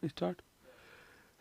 Start.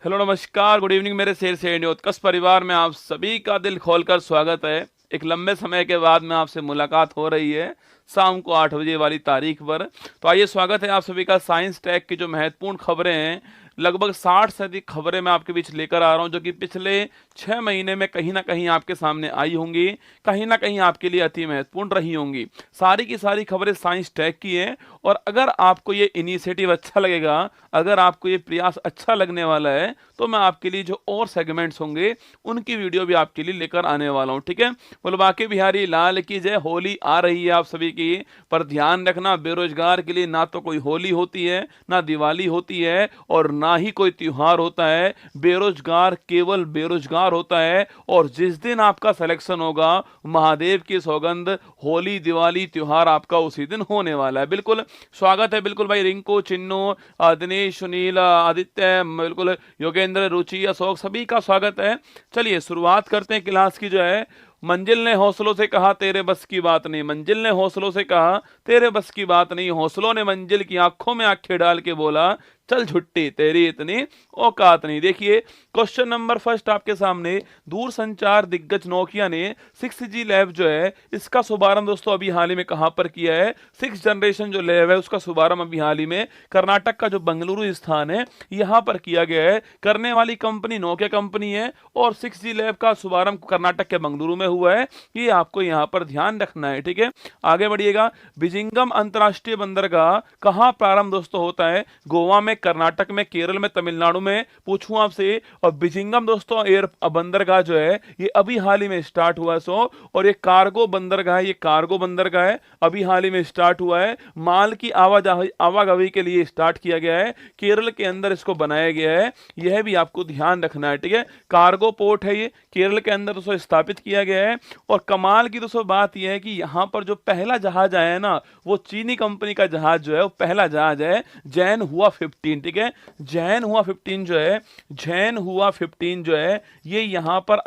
Hello, नमस्कार, good evening मेरे शेर से उत्कर्ष परिवार में आप सभी का दिल खोलकर स्वागत है। एक लंबे समय के बाद में आपसे मुलाकात हो रही है शाम को 8 बजे वाली तारीख पर। तो आइए, स्वागत है आप सभी का। साइंस टेक की जो महत्वपूर्ण खबरें हैं, लगभग 60 से अधिक खबरें मैं आपके बीच लेकर आ रहा हूं, जो कि पिछले 6 महीने में कहीं ना कहीं आपके सामने आई होंगी, कहीं ना कहीं आपके लिए अति महत्वपूर्ण रही होंगी। सारी की सारी खबरें साइंस टेक की हैं। और अगर आपको ये इनिशिएटिव अच्छा लगेगा, अगर आपको ये प्रयास अच्छा लगने वाला है, तो मैं आपके लिए जो और सेगमेंट्स होंगे उनकी वीडियो भी आपके लिए लेकर आने वाला हूं। ठीक है, बोलो बाकी बिहारी लाल की जय। होली आ रही है आप सभी की, पर ध्यान रखना, बेरोजगार के लिए ना तो कोई होली होती है, ना दिवाली होती है, और ना ही कोई त्योहार होता है। बेरोजगार केवल बेरोजगार होता है। और जिस दिन आपका सिलेक्शन होगा, महादेव की सौगंध, होली दिवाली त्योहार आपका उसी दिन होने वाला है। बिल्कुल स्वागत है, बिल्कुल भाई। रिंकू, चिन्नू, दिनेश, सुनील, आदित्य, बिल्कुल योगेंद्र, रुचि, अशोक, सभी का स्वागत है। चलिए शुरुआत करते हैं क्लास की। जो है, मंजिल ने हौसलों से कहा तेरे बस की बात नहीं। मंजिल ने हौसलों से कहा तेरे बस की बात नहीं। हौसलों ने मंजिल की आंखों में आंखें डाल के बोला चल झुट्टी तेरी इतनी औकात नहीं। देखिए, क्वेश्चन नंबर फर्स्ट आपके सामने। दूर संचार दिग्गज नोकिया ने 6G लैब जो है, इसका शुभारंभ दोस्तों अभी हाल ही में कहां पर किया है? 6 जनरेशन जो लैब है उसका शुभारंभ अभी हाल ही में कर्नाटक का जो बंगलुरु स्थान है, यहां पर किया गया है। करने वाली कंपनी नोकिया कंपनी है, और 6G लैब का शुभारंभ कर्नाटक के बंगलुरु में हुआ है। ये आपको यहां पर ध्यान रखना है। ठीक है, आगे बढ़िएगा। बिजिंगम अंतरराष्ट्रीय बंदरगाह कहां प्रारंभ दोस्तों होता है? गोवा में, कर्नाटक में, केरल में, तमिलनाडु में। पूछूं आपसे, और बिजिंगम दोस्तों एयर बंदरगाह जो है, ये अभी हाल ही में स्टार्ट हुआ है। और ये कार्गो बंदरगाह है, ये कार्गो बंदरगाह है, अभी हाल ही में स्टार्ट हुआ है। माल की आवाजाही के लिए स्टार्ट किया गया है, केरल के अंदर इसको बनाया गया है। यह भी आपको ध्यान रखना है। ठीक है, कार्गो पोर्ट है, ये केरल के अंदर दोस्तों स्थापित किया गया है। और कमाल की दोस्तों बात यह है कि यहां पर जो पहला जहाज आया है ना, वो चीनी कंपनी का जहाज जो है, वो पहला जहाज है जैन हुआ 15। ठीक है, जैन हुआ 15 जो है, जैन हुआ 15 जो है, ये यहां पर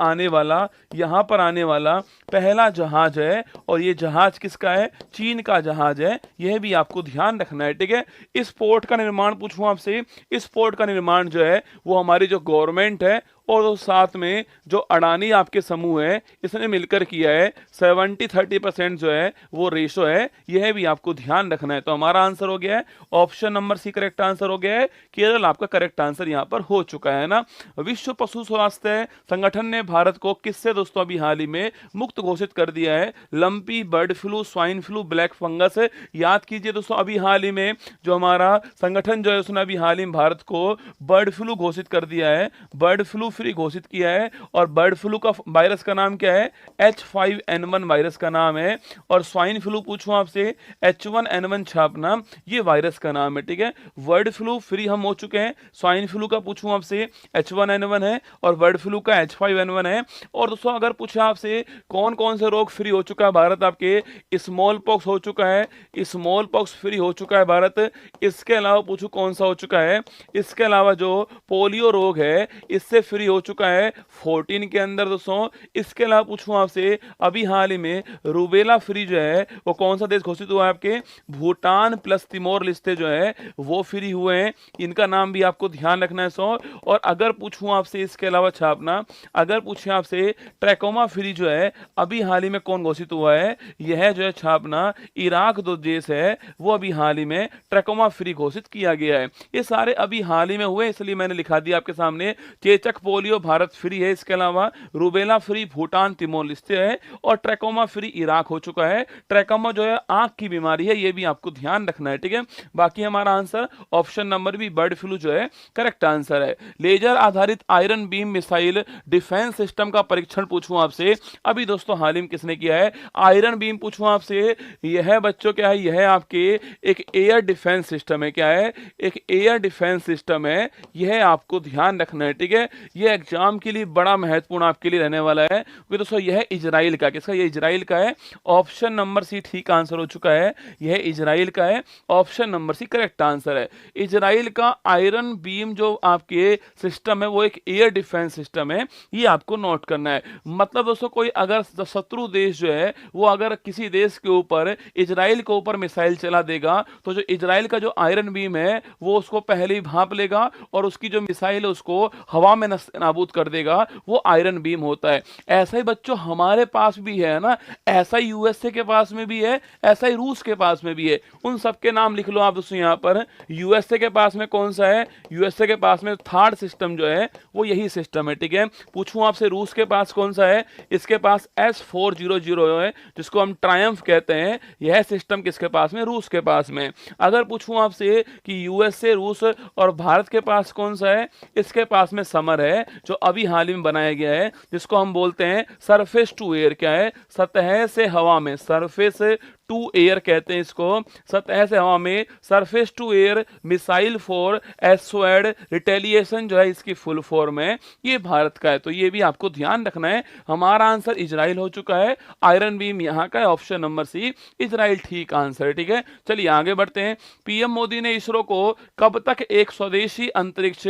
आने वाला पहला जहाज है। और ये जहाज किसका है? चीन का जहाज है। यह भी आपको ध्यान रखना है। ठीक है, इस पोर्ट का निर्माण पूछूं आपसे, इस पोर्ट का निर्माण जो है वो हमारी जो गवर्नमेंट है और साथ में जो अडानी आपके समूह है, इसने मिलकर किया है। 70-30% जो है वो रेशो है। यह भी आपको ध्यान रखना है। तो हमारा आंसर हो गया है option number C, correct answer हो गया है। केरल आपका करेक्ट आंसर यहां पर हो चुका है ना। विश्व पशु स्वास्थ्य संगठन ने भारत को किससे दोस्तों अभी हाल ही में मुक्त घोषित कर दिया है? Lumpy, bird flu, swine flu, black fungus. याद कीजिए दोस्तों, अभी हाल ही में जो हमारा संगठन जो है, उसने अभी हाल ही में भारत को बर्ड फ्लू घोषित कर दिया है, बर्ड फ्लू फ्री घोषित किया है। और बर्ड फ्लू का वायरस का नाम क्या है? H5N1 वायरस का नाम है। और स्वाइन फ्लू पूछूं आपसे, H1N1 छापना, ये वायरस का नाम है। ठीक है, बर्ड फ्लू फ्री हम हो चुके हैं। स्वाइन फ्लू का पूछूं आपसे, H1N1 है, और बर्ड फ्लू का H5N1 है। और दोस्तों अगर पूछे आपसे कौन कौन से रोग फ्री हो चुका है भारत, आपके स्मॉल पॉक्स हो चुका है, स्मॉल पॉक्स फ्री हो चुका है भारत। इसके अलावा पूछूं कौन सा हो चुका है? इसके अलावा जो पोलियो रोग है, इससे फ्री हो चुका है 14 के अंदर दोस्तों। इसके अलावा पूछूं आपसे, अभी हाल ही में रूबेला फ्री जो है वो कौन सा देश घोषित हुआ है? आपके भूटान प्लस तिमोर लिस्टे जो है वो फ्री हुए हैं। इनका नाम भी आपको ध्यान रखना है और अगर पूछूं आपसे इसके अलावा छापना, अगर पूछे आपसे ट्रैकोमा फ्री जो है अभी हाल ही में कौन घोषित हुआ है? यह जो है छापना, इराक जो देश है वो अभी हाल ही में ट्रैकोमा फ्री घोषित किया गया है। ये सारे अभी हाल ही में हुए, इसलिए मैंने लिखा दिया आपके सामने। चेचक पोलियो भारत फ्री है, इसके अलावा रूबेला फ्री भूटान तिमोर लिस्टे है, और ट्रैकोमा फ्री इराक हो चुका है। ट्रैकोमा जो है आंख की बीमारी है, ये भी आपको ध्यान रखना है। ठीक है, बाकी हमारा answer option number B, bird flu जो है करेक्ट आंसर है। लेजर आधारित iron beam missile defence system का परीक्षण पूछूं आपसे, अभी दोस्तों हाल ही में किसने किया है? आयरन बीम पूछूं आपसे, यह बच्चों क्या है? यह आपके एक एयर डिफेंस सिस्टम है। क्या है? एक एयर डिफेंस सिस्टम है। यह आपको ध्यान रखना है। ठीक है, ये एग्जाम के लिए बड़ा महत्वपूर्ण आपके लिए रहने वाला है, क्योंकि दोस्तों यह है इजराइल का, किसका, ये इजराइल का है। ऑप्शन नंबर सी ठीक आंसर हो चुका है, यह इजराइल का है, option number C correct answer है। इजराइल का आयरन बीम जो आपके सिस्टम है वो एक एयर डिफेंस सिस्टम है, ये आपको नोट करना है। मतलब दोस्तों कोई अगर शत्रु देश जो है वो अगर किसी देश के ऊपर, इजराइल के ऊपर मिसाइल चला देगा, तो जो इजराइल का जो आयरन बीम है वो उसको पहले ही भांप लेगा और उसकी जो मिसाइल है उसको हवा में नाबूद कर देगा, वो आयरन बीम होता है। ऐसा ही बच्चों हमारे पास भी है ना, ऐसा ही यूएसए के पास में भी है, ऐसा ही रूस के पास में भी है। उन सबके नाम लिख लो आप दोस्तों यहाँ पर। यूएसए के पास में कौन सा है, यूएसए के पास में थर्ड सिस्टम जो है वो यही सिस्टम है, ठीक है। पूछूं आपसे रूस के पास कौन सा है, इसके पास S-400 है, जिसको हम ट्रायम्फ कहते हैं। यह सिस्टम किसके पास में, रूस के पास में। अगर पूछूं आपसे कि यूएसए, रूस और भारत के पास कौन सा है, इसके पास में समर है, जो अभी हाल ही में बनाया गया है, जिसको हम बोलते हैं सरफेस टू एयर। क्या है, सतह से हवा में, सरफेस टू एयर कहते हैं इसको, सतह से हवा में, surface to air missile for assured retaliation जो है इसकी फुल फॉर्म है, ये भारत का है। तो ये भी आपको ध्यान रखना है। हमारा आंसर इजराइल हो चुका है, आयरन बीम यहाँ का है, ऑप्शन नंबर सी इजराइल ठीक आंसर है, ठीक है। चलिए आगे बढ़ते हैं। पीएम मोदी ने इसरो को कब तक एक स्वदेशी अंतरिक्ष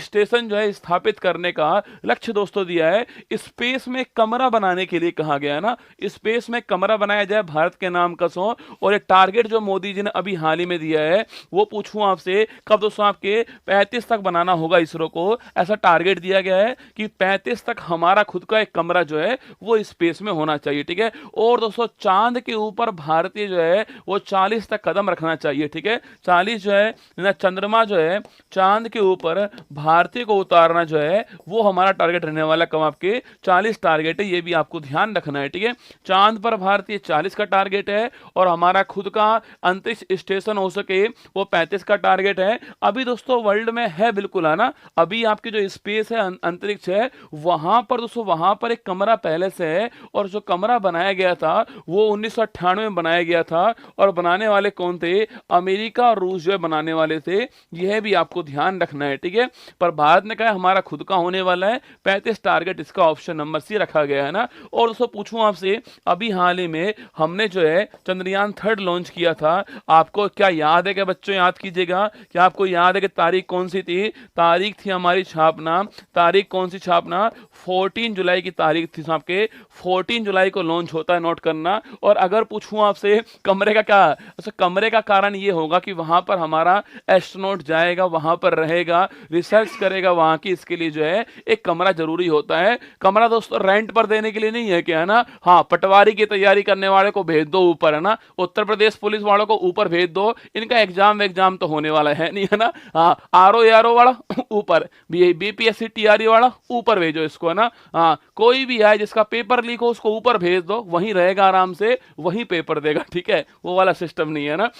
स्टेशन जो है स्थापित करने का लक्ष्य दोस्तों दिया है। स्पेस में कमरा बनाने के लिए कहा गया है ना, स्पेस में कमरा बनाया जाए भारत के नाम का सो, और ये टारगेट जो मोदी जी ने अभी हाल ही में दिया है वो पूछूं आपसे कब दोस्तों, आपके 35 तक बनाना होगा इसरो को। ऐसा टारगेट दिया गया है कि 35 तक हमारा खुद का एक कमरा जो है वो स्पेस में होना चाहिए, ठीक है। और दोस्तों चांद के ऊपर भारतीय जो है वो 40 तक कदम रखना चाहिए, ठीक है। 40 जो है ना, चंद्रमा जो है चांद के ऊपर भारतीय को उतारना जो है वो हमारा टारगेट रहने वाला, कम आपके 40 टारगेट है, ये भी आपको ध्यान रखना है, ठीक है। चांद पर भारतीय 40 का टारगेट है और हमारा खुद का अंतरिक्ष स्टेशन हो सके वो 35 का टारगेट है। अभी दोस्तों वर्ल्ड में है बिल्कुल, है ना, अभी आपकी जो स्पेस है, अंतरिक्ष है, वहां पर दोस्तों वहां पर एक कमरा पहले से है, और जो कमरा बनाया गया था वो 1998 में बनाया गया था, और बनाने वाले कौन थे, अमेरिका और रूस जो है बनाने वाले थे। यह भी आपको ध्यान रखना है, ठीक है। पर भारत ने कहा हमारा खुद का होने वाला है, 35 टारगेट, इसका ऑप्शन नंबर सी रखा गया है ना। और दोस्तों पूछूं आपसे, अभी हाल ही में हमने जो है चंद्रयान 3 लॉन्च किया था, आपको क्या याद है? क्या बच्चों याद कीजिएगा, क्या आपको याद है कि तारीख कौन सी थी? तारीख थी हमारी छापना, तारीख कौन सी छापना, 14 जुलाई की तारीख थी आपके, 14 जुलाई को लॉन्च होता है, नोट करना। और अगर पूछूं आपसे कमरे का क्या, अच्छा कमरे का कारण ये होगा कि वहां पर हमारा एस्ट्रोनॉट जाएगा, वहां पर रहेगा, रिसर्च करेगा वहां की, इसके लिए जो है एक कमरा जरूरी होता है। कमरा दोस्तों रेंट पर देने के लिए नहीं है, क्या है ना, हाँ पटवारी की तैयारी करने वाले को भेज दो ऊपर, है ना, उत्तर प्रदेश पुलिस वालों को ऊपर भेज दो, इनका एग्जाम तो होने वाला है नहीं, है ना। हाँ आरओ यारो वाला ऊपर, बीपीएससी टीआरई वाला ऊपर भेजो इसको, है ना। हाँ कोई भी है जिसका पेपर लीक हो उसको ऊपर भेज दो, वहीं रहेगा आराम से, वहीं पेपर देगा, ठीक है, वो वाला सिस्टम नहीं है ना।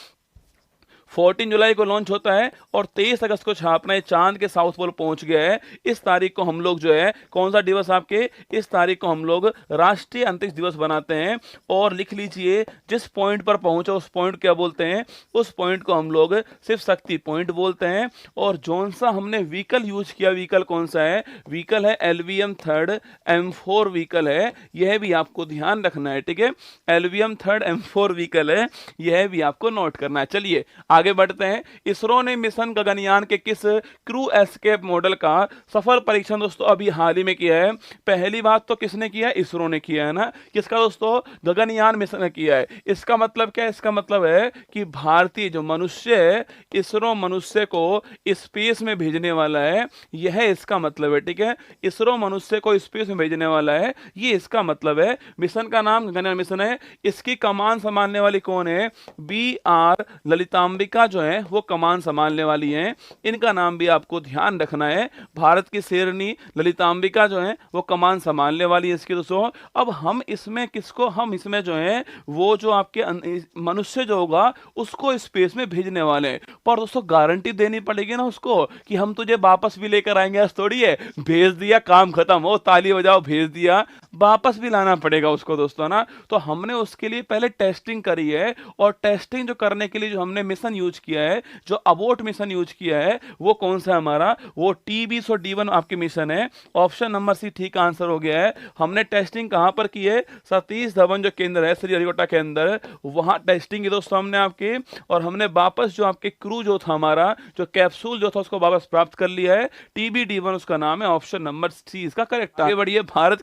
14 जुलाई को लॉन्च होता है और 23 अगस्त को छापना है, चांद के साउथ पोल पहुंच गया है। इस तारीख को हम लोग जो है कौन सा दिवस आपके, इस तारीख को हम लोग राष्ट्रीय अंतरिक्ष दिवस बनाते हैं। और लिख लीजिए जिस पॉइंट पर पहुंचा उस पॉइंट क्या बोलते हैं, उस पॉइंट को हम लोग सिर्फ शक्ति पॉइंट बोलते हैं। और जौन सा हमने व्हीकल यूज किया, व्हीकल कौन सा है, व्हीकल है LVM 3 M4 व्हीकल है, यह भी आपको ध्यान रखना है, ठीक है। LVM 3 M4 व्हीकल है, यह भी आपको नोट करना है। चलिए आगे बढ़ते हैं। इसरो ने मिशन गगनयान के किस क्रू एस्केप मॉडल का सफल परीक्षण दोस्तों अभी हाल ही में किया है? पहली बात तो किसने किया, इसरो ने किया है ना। किसका दोस्तों, गगनयान मिशन ने किया है। इसका मतलब क्या है, इसका मतलब है कि भारतीय जो मनुष्य है, इसरो मनुष्य को स्पेस में भेजने वाला है, यह इसका मतलब है, ठीक है। इसरो मनुष्य को स्पेस में भेजने वाला है, ये इसका मतलब है। मिशन का नाम गगनयान मिशन है। इसकी कमान संभालने वाली कौन है, BR ललितांबिका जो है वो कमान संभालने वाली हैं। इनका नाम भी आपको ध्यान रखना है। भारत की शेरनी ललितांबिका जो है वो कमान संभालने वाली है इसकी दोस्तों। अब हम इसमें किसको, हम इसमें जो है वो जो आपके मनुष्य जो होगा उसको स्पेस में भेजने वाले हैं। पर दोस्तों गारंटी देनी पड़ेगी ना उसको कि हम तुझे वापस भी लेकर आएंगे, ऐसा थोड़ी है भेज दिया काम खत्म हो, ताली बजाओ भेज दिया, वापस भी लाना पड़ेगा उसको दोस्तों ना। तो हमने उसके लिए पहले टेस्टिंग करी है, और टेस्टिंग जो करने के लिए जो हमने मिशन यूज किया है, जो अबोर्ट मिशन यूज किया है, वो कौन सा हमारा, वो TB101 आपके मिशन है। ऑप्शन नंबर सी ठीक आंसर हो गया है। हमने टेस्टिंग कहां पर की है, सतीश धवन जो केंद्र है श्रीहरिकोटा के अंदर, वहां टेस्टिंग की दोस्तों हमने आपके, और हमने वापस जो आपके क्रू जो था हमारा, जो कैप्सूल जो था उसको वापस प्राप्त कर लिया है। TB-D1 उसका नाम है। ऑप्शन नंबर सी इसका करेक्ट आगे बढ़िए। भारत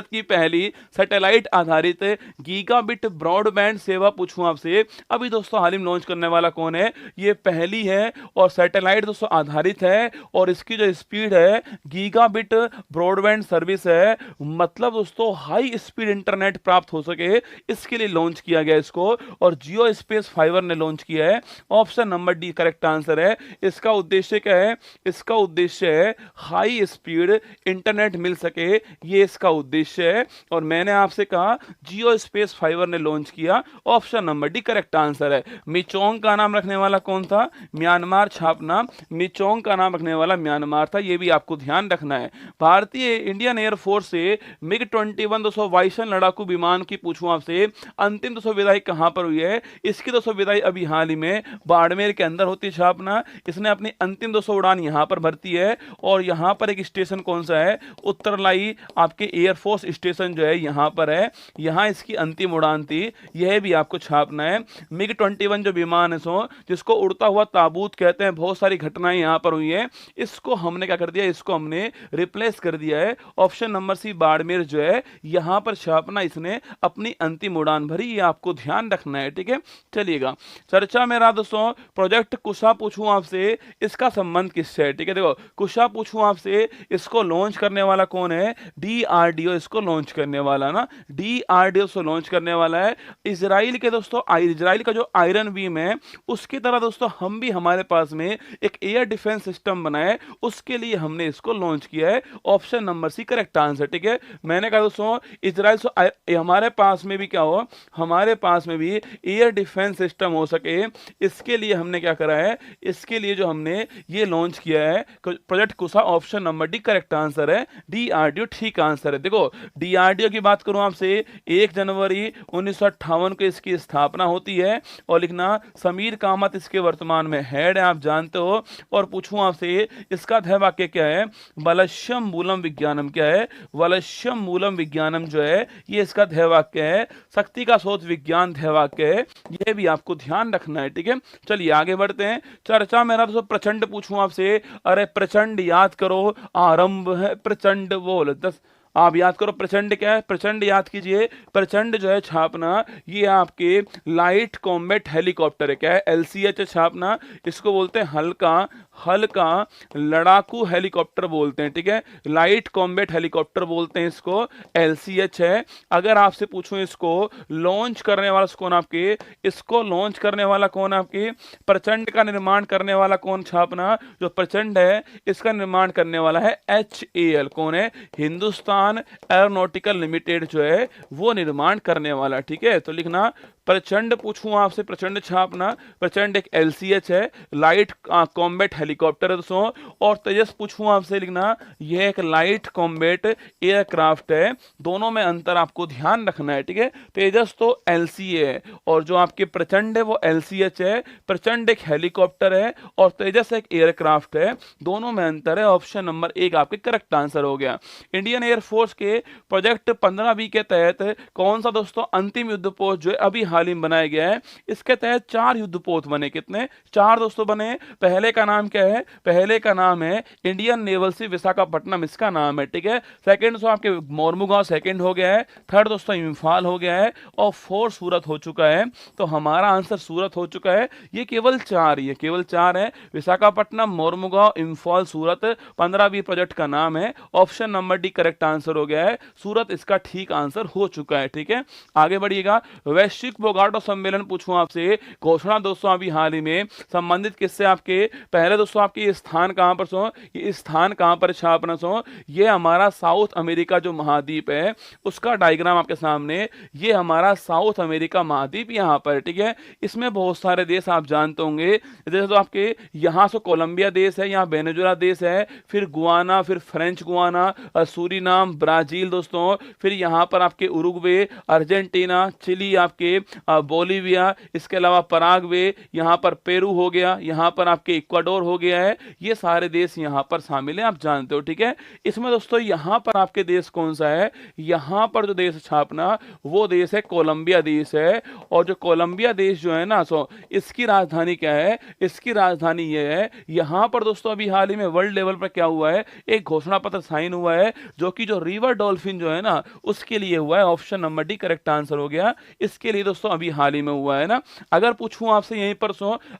की पहली सैटेलाइट आधारित गीगाबिट ब्रॉडबैंड सेवा पूछूं आपसे, अभी दोस्तों हाल ही में लॉन्च करने वाला कौन है, ये पहली है और सैटेलाइट दोस्तों आधारित है, और इसकी जो स्पीड है गीगाबिट ब्रॉडबैंड सर्विस है, मतलब दोस्तों हाई स्पीड इंटरनेट प्राप्त हो सके, इसके लिए लॉन्च किया गया इसको, और जियो स्पेस फाइबर ने लॉन्च किया है। Option number D correct answer है। इसका उद्देश्य क्या है, इसका उद्देश्य है हाई स्पीड इंटरनेट मिल सके, ये इसका उद्देश्य है, और मैंने आपसे कहा जियो स्पेस फाइबर ने लॉन्च किया। Option number D correct answer है। मिचोंग का नाम रखने वाला कौन था, म्यांमार छापना, मिचोंग का नाम रखने वाला म्यांमार था, ये भी आपको ध्यान रखना है। भारतीय इंडियन एयरफोर्स से MiG-21 200 वायुसेना लड़ाकू विमान की पूछूं आपसे, अंतिम 200 विदाई कहां पर हुई है, इसकी 200 विदाई अभी हाल ही में बाड़मेर के अंदर होती छापना, इसने अपनी अंतिम 200 उड़ान यहां पर भरती है, और यहां पर एक स्टेशन कौन सा है, उत्तरलाई आपके एयरफोर्स स्टेशन जो है यहां पर है, यहां इसकी अंतिम उड़ान थी, यह भी आपको छापना है। MiG-21 जो विमान है सो, जिसको उड़ता हुआ ताबूत कहते हैं, बहुत सारी घटनाएं यहां पर हुई है, इसको हमने क्या कर दिया, इसको हमने रिप्लेस कर दिया है। ऑप्शन नंबर सी बाड़मेर जो है यहां पर छापना, इसने अपनी अंतिम उड़ान भरी, ये आपको ध्यान रखना है, ठीक है। चलिएगा चर्चा में रहा दोस्तों प्रोजेक्ट कुशा पूछूं आपसे, इसका संबंध किससे है, ठीक है। देखो कुशा पूछूं आपसे, इसको लॉन्च करने वाला कौन है, DRDO इसको लॉन्च करने वाला ना, DRDO से लॉन्च करने वाला है। इजराइल के दोस्तों, इजराइल का जो आयरन बीम है, उसकी तरह दोस्तों हम भी, हमारे पास में एक एयर डिफेंस सिस्टम बना है, उसके लिए हमने इसको लॉन्च किया है। Option number C correct answer, ठीक है। मैंने कहा दोस्तों इजराइल से हमारे पास में भी क्या हो, हमारे पास में भी एयर डिफेंस सिस्टम हो सके, इसके लिए हमने क्या करा है, इसके लिए जो हमने ये लॉन्च किया है project Kusha. Option number D correct answer है। DRDO ठीक आंसर है। देखो DRDO की बात करूं आपसे, 1 जनवरी 1958 को इसकी स्थापना होती है, और लिखना समीर कामत इसके वर्तमान में हेड है, आप जानते हो। और पूछूं आपसे इसका ध्येय वाक्य क्या है, वलश्यम मूलम विज्ञानम, क्या है, वलश्यम मूलम विज्ञानम जो है ये इसका ध्येय वाक्य है। शक्ति का स्रोत विज्ञान ध्येय वाक्य है, ये भी आपको ध्यान रखना है, ठीक है। चलिए आगे बढ़ते हैं चर्चा में। तो प्रचंड पूछूं आपसे, अरे प्रचंड याद करो, आरंभ है प्रचंड बोल 10, आप याद करो प्रचंड क्या है, प्रचंड याद कीजिए। प्रचंड जो है छापना, ये आपके लाइट कॉम्बैट हेलीकॉप्टर है, क्या है, LCH छापना, इसको बोलते हैं हल्का हल्का लड़ाकू हेलीकॉप्टर बोलते हैं, ठीक है। लाइट कॉम्बैट हेलीकॉप्टर बोलते हैं इसको, LCH है। अगर आपसे पूछूं इसको लॉन्च करने वाला कौन आपके, इसको लॉन्च करने वाला कौन आपके, प्रचंड का निर्माण करने वाला कौन छापना, जो प्रचंड है इसका निर्माण करने वाला है HAL, कौन है, हिंदुस्तान एरोनॉटिकल लिमिटेड जो है वो निर्माण करने वाला, ठीक है। तो लिखना प्रचंड पूछूं आपसे, प्रचंड छापना, प्रचंड एक LCH है, लाइट कॉम्बैट हेलीकॉप्टर है दोस्तों। और तेजस पूछूं आपसे, लिखना यह एक लाइट कॉम्बैट एयरक्राफ्ट है, दोनों में अंतर आपको ध्यान रखना है, ठीक है। तेजस तो LCA है, और जो आपके प्रचंड है वो LCH है। प्रचंड एक हेलीकॉप्टर है और तेजस एक एयरक्राफ्ट है, दोनों में अंतर है। ऑप्शन नंबर 1 आपके करेक्ट आंसर हो गया। इंडियन एयरफोर्स के प्रोजेक्ट 15B के तहत कौन सा दोस्तों अंतिम युद्ध पोत जो है अभी हाल ही में बनाया गया है, इसके तहत 4 युद्ध पोत बने, कितने, 4 दोस्तों बने। पहले का नाम क्या है, पहले का नाम है इंडियन नेवल सी विशाखापट्टनम, इसका नाम है, ठीक है। सेकंड दोस्तों आपके मोरमुगांव सेकंड हो गया है, थर्ड दोस्तों इम्फाल हो गया है, और 4 सूरत हो चुका है। तो हमारा आंसर सूरत हो चुका है। ये केवल 4 ये केवल 4 है, विशाखापट्टनम, मोरमुगांव, इम्फाल, सूरत 15B प्रोजेक्ट का नाम है। Option number D correct answer हो गया है, सूरत इसका ठीक आंसर हो चुका है, ठीक है। आगे बढ़िएगा। वैश्विक बोगाटो सम्मेलन पूछूं आपसे, घोषणा दोस्तों अभी हाल ही में संबंधित किससे, आपके पहले दोस्तों आपके ये स्थान कहां पर सो, ये स्थान कहां पर छापना सो, ये हमारा साउथ अमेरिका जो महाद्वीप है उसका डायग्राम आपके सामने, ये हमारा साउथ अमेरिका महाद्वीप यहां पर, ठीक है। इसमें बहुत सारे देश आप जानते होंगे, जैसे तो आपके यहां से कोलंबिया देश है, यहाँ वेनेजुएला देश है, फिर गुआना, फिर फ्रेंच गुआना, सूरीनाम, ब्राजील दोस्तों, फिर यहाँ पर आपके उरुग्वे, अर्जेंटीना, चिली, आपके बोलीविया, इसके अलावा पराग्वे, यहाँ पर पेरू हो गया, यहाँ पर आपके इक्वाडोर हो गया है, ये सारे देश यहाँ पर शामिल हैं, आप जानते हो, ठीक है। इसमें दोस्तों यहाँ पर आपके देश कौन सा है, यहाँ पर जो देश छापना वो देश है कोलंबिया देश है। और जो कोलंबिया देश जो है ना, इसकी राजधानी क्या है, इसकी राजधानी ये है। यहाँ पर दोस्तों अभी हाल ही में वर्ल्ड लेवल पर क्या हुआ है, एक घोषणा पत्र साइन हुआ है जो कि जो रिवर डॉल्फिन जो है ना उसके लिए हुआ है। Option number D correct answer हो गया इसके लिए दोस्तों, अभी हाल ही में हुआ है ना। अगर पूछूं आपसे यहीं पर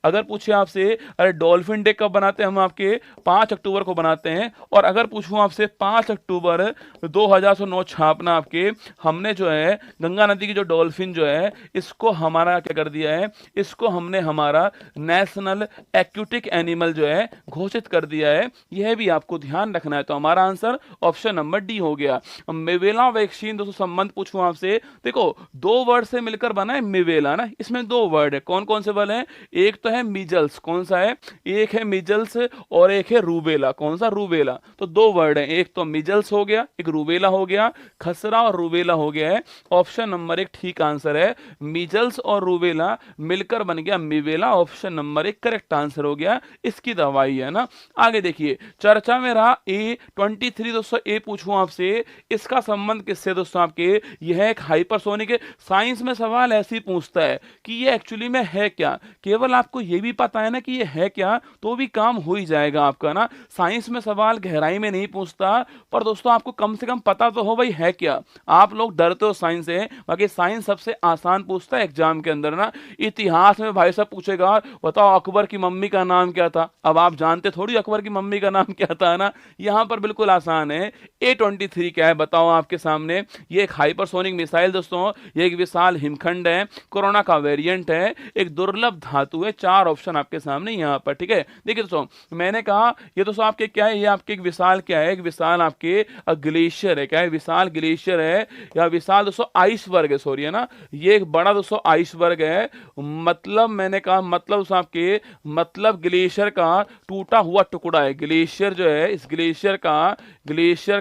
अगर पूछे आपसे अरे डॉल्फिन डे कब बनाते हैं, हम आपके 5 अक्टूबर को बनाते हैं। और अगर पूछूं आपसे 5 अक्टूबर 2009 छापना आपके, हमने जो है गंगा नदी की जो डॉल्फिन जो है इसको हमारा क्या कर दिया है, इसको हमने हमारा नेशनल एक्वेटिक एनिमल जो है घोषित कर दिया है। यह भी आपको ध्यान रखना है। तो हमारा आंसर ऑप्शन नंबर डी हो गया। मिवेला वैक्सीन दोस्तों संबंध पूछूं आपसे, देखो 2 वर्ड से मिलकर बना है मिवेला ना, इसमें 2 वर्ड है। कौन कौन से वर्ड हैं, एक तो है मिजल्स, कौन सा है, एक है मिजल्स और एक है रूबेला, कौन सा, रूबेला। तो 2 वर्ड है, एक तो मिजल्स हो गया, एक रूबेला हो गया, खसरा और रूबेला हो गया है। ऑप्शन नंबर 1 ठीक आंसर है, मिजल्स और रूबेला मिलकर बन गया मिवेला। ऑप्शन नंबर 1 करेक्ट आंसर हो गया, इसकी दवाई है ना। आगे देखिए चर्चा में रहा A23 दोस्तों, ए पूछूं आपसे, इसका संबंध किससे दोस्तों आपके, यह एक हाइपरसोनिक। साइंस में सवाल ऐसे ही पूछता है कि ये एक्चुअली में है क्या, केवल आपको ये भी पता है ना कि ये है क्या तो भी काम हो ही जाएगा आपका ना। साइंस में सवाल गहराई में नहीं पूछता, पर दोस्तों आपको कम से कम पता तो हो भाई है क्या। आप लोग डरते हो साइंस से, बाकी साइंस सबसे आसान पूछता है एग्जाम के अंदर ना। इतिहास में भाई साहब पूछेगा बताओ अकबर की मम्मी का नाम क्या था, अब आप जानते थोड़ी अकबर की मम्मी का नाम क्या था ना। यहां पर बिल्कुल आसान है, A23 क्या है बताओ आपके सामने, ये एक हाइपरसोनिक मिसाइल दोस्तों, ये एक विशाल हिमखंड है, कोरोना का वेरिएंट है, एक दुर्लभ धातु है। 4 ऑप्शन आपके सामने यहां पर, ठीक है। देखिए दोस्तों मैंने कहा ये दोस्तों आपके क्या है, ये आपके एक विशाल क्या है, एक विशाल आपके ग्लेशियर है, क्या है, विशाल ग्लेशियर है या विशाल दोस्तों आइसबर्ग है, सॉरी है ना, ये एक बड़ा दोस्तों आइसबर्ग है। मतलब मैंने कहा मतलब दोस्तों आपके मतलब ग्लेशियर का टूटा हुआ टुकड़ा है, ग्लेशियर जो है इस ग्लेशियर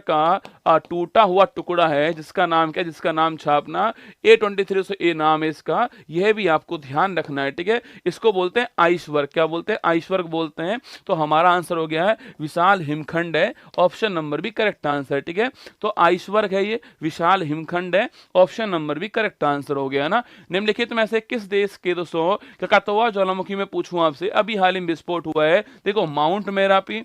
का टूटा हुआ टुकड़ा है, जिसका नाम क्या है, जिसका नाम छापना A23 से ए नाम है इसका, यह भी आपको ध्यान रखना है, ठीक है। इसको बोलते हैं आइसबर्ग, क्या बोलते हैं, आइसबर्ग बोलते हैं। तो हमारा आंसर हो गया है विशाल हिमखंड है, ऑप्शन नंबर भी करेक्ट आंसर, ठीक है। तो आइसबर्ग है ये, विशाल हिमखंड है, ऑप्शन नंबर भी करेक्ट आंसर हो गया ना। निम्नलिखित में से किस देश के दोस्तों ककातोआ ज्वालामुखी में पूछूं आपसे, अभी हाल ही में विस्फोट हुआ है, देखो माउंट मेरापी,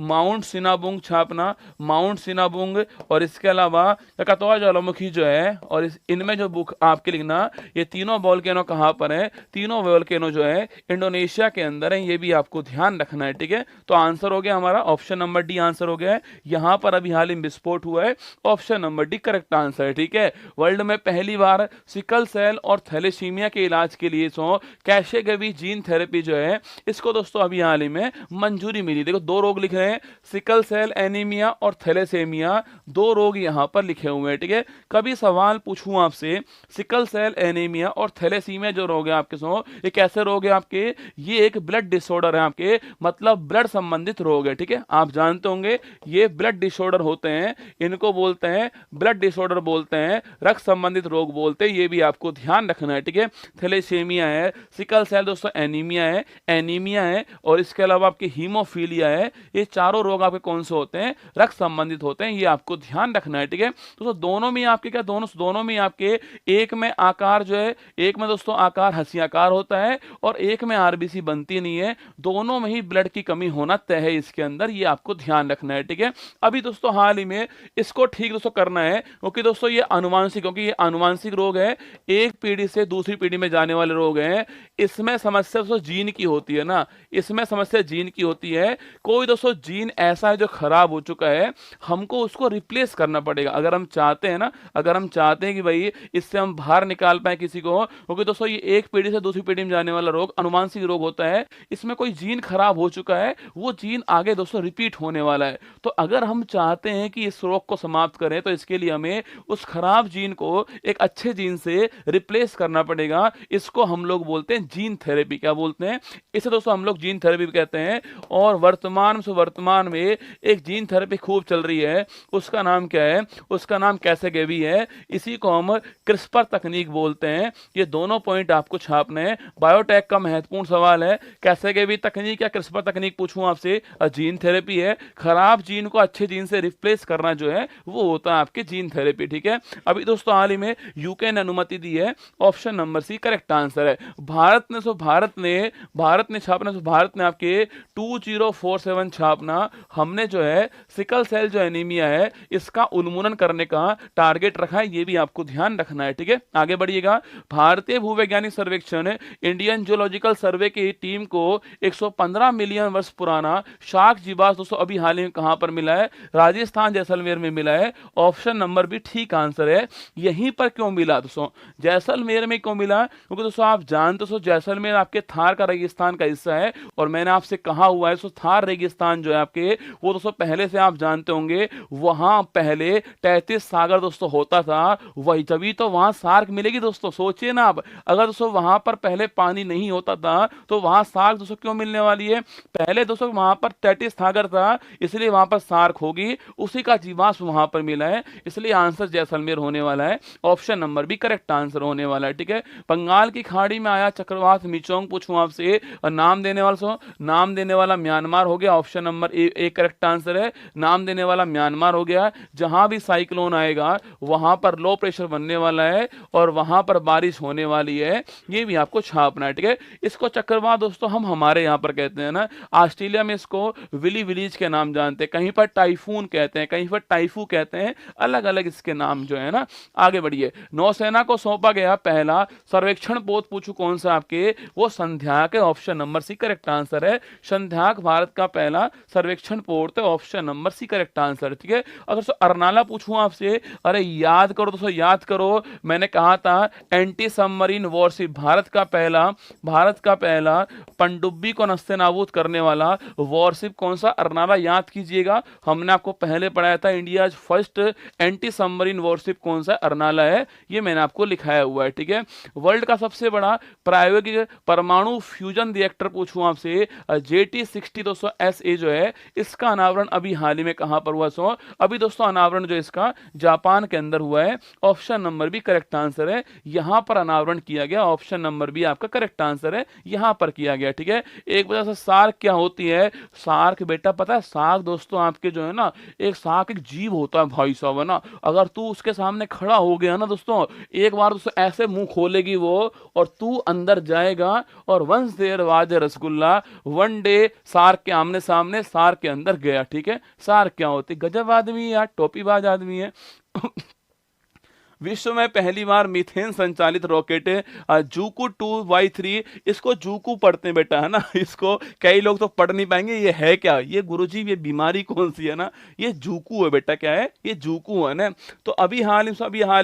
माउंट सिनाबुंग छापना, माउंट सिनाबुंग और इसके अलावा ककातोआ ज्वालामुखी जो है, और इनमें जो बुक आपके लिखना, ये तीनों वोल्केनो कहां पर है, तीनों वोल्केनो जो है इंडोनेशिया के अंदर है, ये भी आपको ध्यान रखना है, ठीक है। तो आंसर हो गया हमारा ऑप्शन नंबर डी आंसर हो गया है, यहां पर अभी हाल ही में विस्फोट हुआ है, option number D correct answer है, ठीक है। वर्ल्ड में पहली बार सिकल सेल और थैलेसीमिया के इलाज के लिए कैशेगेवी जीन थेरेपी जो है इसको दोस्तों अभी हाल ही में मंजूरी मिली। देखो 2 रोग लिख रहे हैं, सिकल सेल एनीमिया और थैलेसेमिया, 2 रोग यहां पर लिखे हुए हैं, ठीक है। कभी सवाल पूछूं आपसे, सिकल सेल एनीमिया और थैलेसीमिया जो रोग है आपके ये कैसे रोग है आपके, ये एक ब्लड डिसऑर्डर है आपके, मतलब ब्लड संबंधित रोग है, ठीक है। आप जानते होंगे ये ब्लड डिसऑर्डर होते हैं, इनको बोलते हैं ब्लड डिसऑर्डर बोलते हैं, रक्त संबंधित रोग बोलते हैं, ये भी आपको ध्यान रखना है, ठीक है। थैलेसेमिया है, सिकल सेल दोस्तों एनीमिया है और इसके अलावा आपके हीमोफीलिया है, ये चारों रोग आपके कौन से होते हैं, रक्त संबंधित होते हैं, ये आपको ध्यान रखना है, ठीक है। दोस्तों दोनों में आपके क्या, दोनों में आपके एक में आकार जो है, एक में दोस्तों आकार हंसी आकार होता है और एक में आरबीसी बनती नहीं है, दोनों में ही ब्लड की कमी होना तय है इसके अंदर, ये आपको ध्यान रखना है, ठीक है। अभी दोस्तों हाल ही में इसको ठीक दोस्तों करना है, क्योंकि दोस्तों ये अनुवांशिक, क्योंकि ये अनुवांशिक रोग है, एक पीढ़ी से दूसरी पीढ़ी में जाने वाले रोग हैं, इसमें समस्या दोस्तों जीन की होती है ना, इसमें समस्या जीन की होती है। कोई दोस्तों जीन ऐसा है जो खराब हो चुका है, हमको उसको रिप्लेस करना पड़ेगा अगर हम चाहते हैं ना, अगर हम चाहते हैं कि भाई इससे हम बाहर निकाल पाए किसी को, क्योंकि दोस्तों ये एक पीढ़ी से दूसरी पीढ़ी में जाने वाला रोग अनुवांशिक रोग होता है, इसमें कोई जीन खराब हो चुका है, वो जीन आगे दोस्तों रिपीट होने वाला है। तो अगर हम चाहते हैं कि इस रोग को समाप्त करें तो इसके लिए हमें उस खराब जीन को एक अच्छे जीन से रिप्लेस करना पड़ेगा, इसको हम लोग बोलते हैं जीन थेरेपी, क्या बोलते हैं इसे दोस्तों, हम लोग जीन थेरेपी कहते हैं। और वर्तमान में एक जीन थेरेपी खूब चल रही है, उसका नाम क्या है, उसका नाम कैशेगेवी है, इसी को हम क्रिस्पर तकनीक बोलते हैं। ये दोनों पॉइंट आपको छापने हैं। बायोटेक का महत्वपूर्ण सवाल है, कैसे के भी तकनीक या क्रिस्पर तकनीक पूछूं आपसे, जीन थेरेपी है। खराब जीन को अच्छे जीन से रिप्लेस करना जो है वो होता है आपके जीन थेरेपी, ठीक है। अभी दोस्तों हाल ही में यूके ने अनुमति दी है, option number C correct answer है। भारत ने छापना, भारत ने आपके 2047 छापना। हमने जो है सिकल सेल जो एनीमिया है इसका उन्मूलन करने का टारगेट रखा है, ये भी आपको ध्यान रखना है, ठीक है। आगे बढ़िएगा। भारतीय भूवैज्ञानिक सर्वेक्षण इंडियन जियोलॉजिकल सर्वे की टीम को 115 मिलियन वर्ष पुराना शाक जीवाश्म दोस्तों अभी हाल ही में कहां पर मिला है? राजस्थान जैसलमेर में मिला है। ऑप्शन नंबर भी ठीक आंसर है। यहीं पर क्यों मिला दोस्तों, जैसलमेर में क्यों मिला? क्योंकि दोस्तों आप जानते हो जैसलमेर आपके थार का रेगिस्तान का हिस्सा है, और मैंने आपसे कहा हुआ है थार रेगिस्तान जो है आपके, वो दोस्तों पहले से आप जानते होंगे वहां पहले 33 सागर दोस्तों होता था, वही तभी तो वहां सार्क मिलेगी दोस्तों। सोचिए ना आप, अगर दोस्तों वहां पर पहले पानी नहीं होता था तो वहां सार्क दोस्तों क्यों मिलने वाली है? पहले दोस्तों वहां पर 33 सागर था, इसलिए वहां पर सार्क होगी, उसी का जीवाश्म वहां पर मिला है, इसलिए आंसर जैसलमेर होने वाला है। ऑप्शन नंबर भी करेक्ट आंसर होने वाला है, ठीक है। बंगाल की खाड़ी में आया चक्रवात मिचोंग पूछूं आपसे, नाम देने वाला म्यांमार हो गया। Option number A correct answer है। नाम देने वाला म्यांमार हो गया। जहां भी साइक्लोन आएगा वहां पर लो प्रेशर बनने वाला है और वहां पर बारिश होने वाली है, ये भी आपको छापना है, ठीक है। इसको चक्रवात दोस्तों हम हमारे यहां पर कहते हैं ना, ऑस्ट्रेलिया में इसको विली विलीज के नाम जानते हैं, कहीं पर टाइफून कहते हैं, कहीं पर टाइफू कहते हैं, अलग अलग इसके नाम जो है ना। आगे बढ़िए। नौसेना को सौंपा गया पहला सर्वेक्षण पोत पूछू कौन सा आपके, वो संध्याक है। Option number C correct answer है। संध्याक भारत का पहला सर्वेक्षण पोत है। Option number C correct answer, ठीक है। अगर सो अर्नाला पूछूं आपसे, अरे याद करो दोस्तों, याद करो, मैंने कहा था एंटी सबमरीन वॉरशिप, भारत का पहला पनडुब्बी को नस्तेनाबूद करने वाला वॉरशिप कौन सा? अर्नाला। याद कीजिएगा, हमने आपको पहले पढ़ाया था India first anti submarine worship कौन सा? अर्नाला है, ये मैंने आपको लिखाया हुआ है, ठीक है। वर्ल्ड का सबसे बड़ा प्रायोगिक परमाणु फ्यूजन रिएक्टर पूछूं आपसे, JT60 दोस्तों SA जो है, इसका अनावरण अभी हाल ही में कहां पर हुआ? अभी दोस्तों अनावरण जो इसका जापान के अंदर हुआ है। ऑप्शन नंबर भी करेक्ट आंसर है, यहां पर अनावरण किया गया। ऑप्शन नंबर भी आपका करेक्ट आंसर है, यहां पर किया गया, ठीक है। एक वजह से सार्क क्या होती है? सार्क बेटा पता है, सार्क दोस्तों आपके जो है ना, सार्क एक जीव होता है भाई साहब, है ना। अगर तू उसके सामने खड़ा हो गया ना दोस्तों, एक बार दोस्तों ऐसे मुंह खोलेगी वो और तू अंदर जाएगा, और once there was rasgulla, one day सार्क के आमने सामने, सार्क के अंदर गया, ठीक है। सार्क क्या होती? गजब आदमी यार, टोपीबाज आदमी है। विश्व में पहली बार मीथेन संचालित रॉकेट जूकू 2Y3, इसको जूकू पढ़ते हैं बेटा, है ना। इसको कई लोग तो पढ़ नहीं पाएंगे, ये है क्या? ये गुरुजी ये बीमारी कौन सी है ना, ये जूकू है बेटा, क्या है? ये जूकू है ना। तो अभी हाल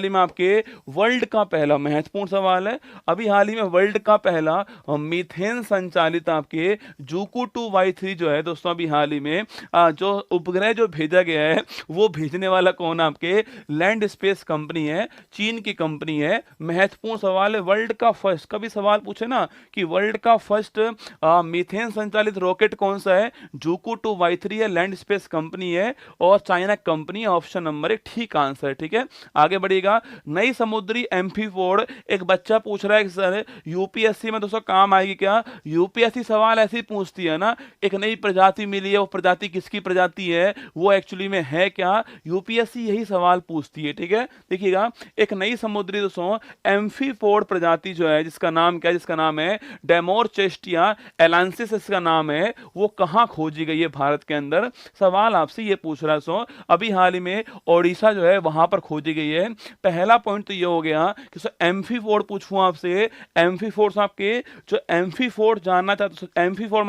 ही में आपके वर्ल्ड का पहला, महत्वपूर्ण सवाल है, अभी हाल ही में वर्ल्ड का पहला मीथेन संचालित आपके जूकू 2Y3 जो है दोस्तों, अभी हाल ही में जो उपग्रह जो भेजा गया है, वो भेजने वाला कौन? आपके लैंड स्पेस कंपनी है, चीन की कंपनी है। महत्वपूर्ण सवाल है, वर्ल्ड का फर्स्ट, कभी सवाल पूछे ना कि वर्ल्ड का फर्स्ट मीथेन संचालित रॉकेट कौन सा है? जूकू 2Y3 है, लैंड स्पेस कंपनी है और चाइना कंपनी है। ऑप्शन नंबर 1 ठीक आंसर है, ठीक है। आगे बढ़िएगा। नई समुद्री एम्फीफोर्ड, एक बच्चा पूछ रहा है कि सर यूपीएससी में दोस्तों काम आएगी क्या? यूपीएससी सवाल ऐसे ही पूछती है ना, एक नई प्रजाति मिली है, वो प्रजाति किसकी प्रजाति है, वो एक्चुअली में है क्या? यूपीएससी यही सवाल पूछती है, ठीक है। देखिएगा, एक नई समुद्री दोस्तों एम्फीफोर्ड प्रजाति जो है, जिसका नाम क्या है? जिसका नाम है डेमोरचेस्टिया एलांसिस, इसका नाम है, वो कहां खोजी गई है भारत के अंदर? सवाल आपसे ये पूछ रहा है। अभी हाल ही में ओडिशा जो है वहां पर खोजी गई है। पहला पॉइंट तो ये हो गया कि एम्फीफोर्ड पूछूं आपसे, एम्फीफोर्ड आपके जो एम्फीफोर्ड जानना चाहते, एम्फीफोर्ड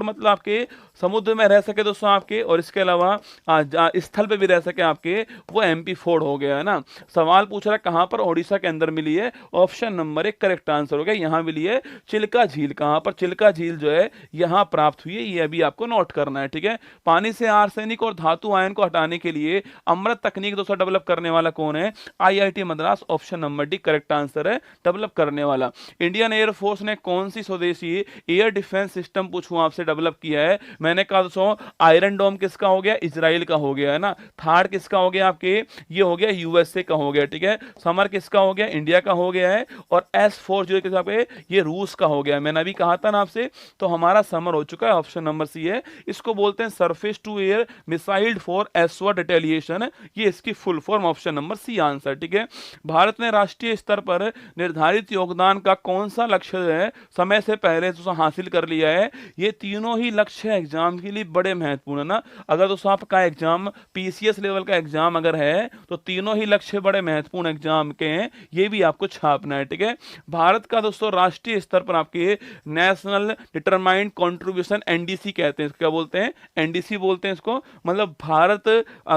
मतलब आपके समुद्र में रह सके दोस्तों आपके, और इसके अलावा स्थल पे भी रह सके आपके, वो एम्फीफोर्ड हो गया, है ना। सवाल पूछ रहा है कहां पर? ओडिशा के अंदर मिली है। ऑप्शन नंबर 1 करेक्ट आंसर हो गया, यहां मिली है चिल्का झील। कहां पर? चिल्का झील जो है यहां प्राप्त हुई है, ये अभी आपको नोट करना है, ठीक है। पानी से आर्सेनिक और धातु आयन को हटाने के लिए अमृत तकनीक दोस्तों डेवलप करने वाला कौन है? IIT Madras. Option number D correct answer है, डेवलप करने वाला। इंडियन एयरफोर्स ने कौन सी स्वदेशी एयर डिफेंस सिस्टम पूछूं आपसे डेवलप किया है? मैंने कहा दोस्तों आयरन डोम किसका हो गया? इजराइल का हो गया, है ना। थर्ड किसका हो गया आपके? ये हो गया यूएसए का हो गया, ठीक है। समर किसका हो गया, इंडिया का हो गया है, और S-400 के हिसाब से ये रूस का हो गया। मैंने अभी कहा था ना आपसे, तो हमारा समर हो चुका है, ऑप्शन नंबर सी है। इसको बोलते हैं surface to air missile for assured retaliation, ये इसकी full form, option number C answer, ठीक है। भारत ने राष्ट्रीय स्तर पर निर्धारित योगदान का कौन सा लक्ष्य है समय से पहले दोस्तों हासिल कर लिया है। ये तीनों ही लक्ष्य एग्जाम के लिए बड़े महत्वपूर्ण है ना। अगर दोस्तों आपका एग्जाम पीसीएस लेवल का एग्जाम अगर है तो तीनों ही लक्ष्य बड़े महत्वपूर्ण एग्जाम के हैं, ये भी आपको छापना है, ठीक है। भारत का दोस्तों राष्ट्रीय स्तर पर आपके नेशनल डिटरमाइंड कंट्रीब्यूशन, एनडीसी कहते हैं, क्या बोलते हैं, एनडीसी बोलते हैं इसको। मतलब भारत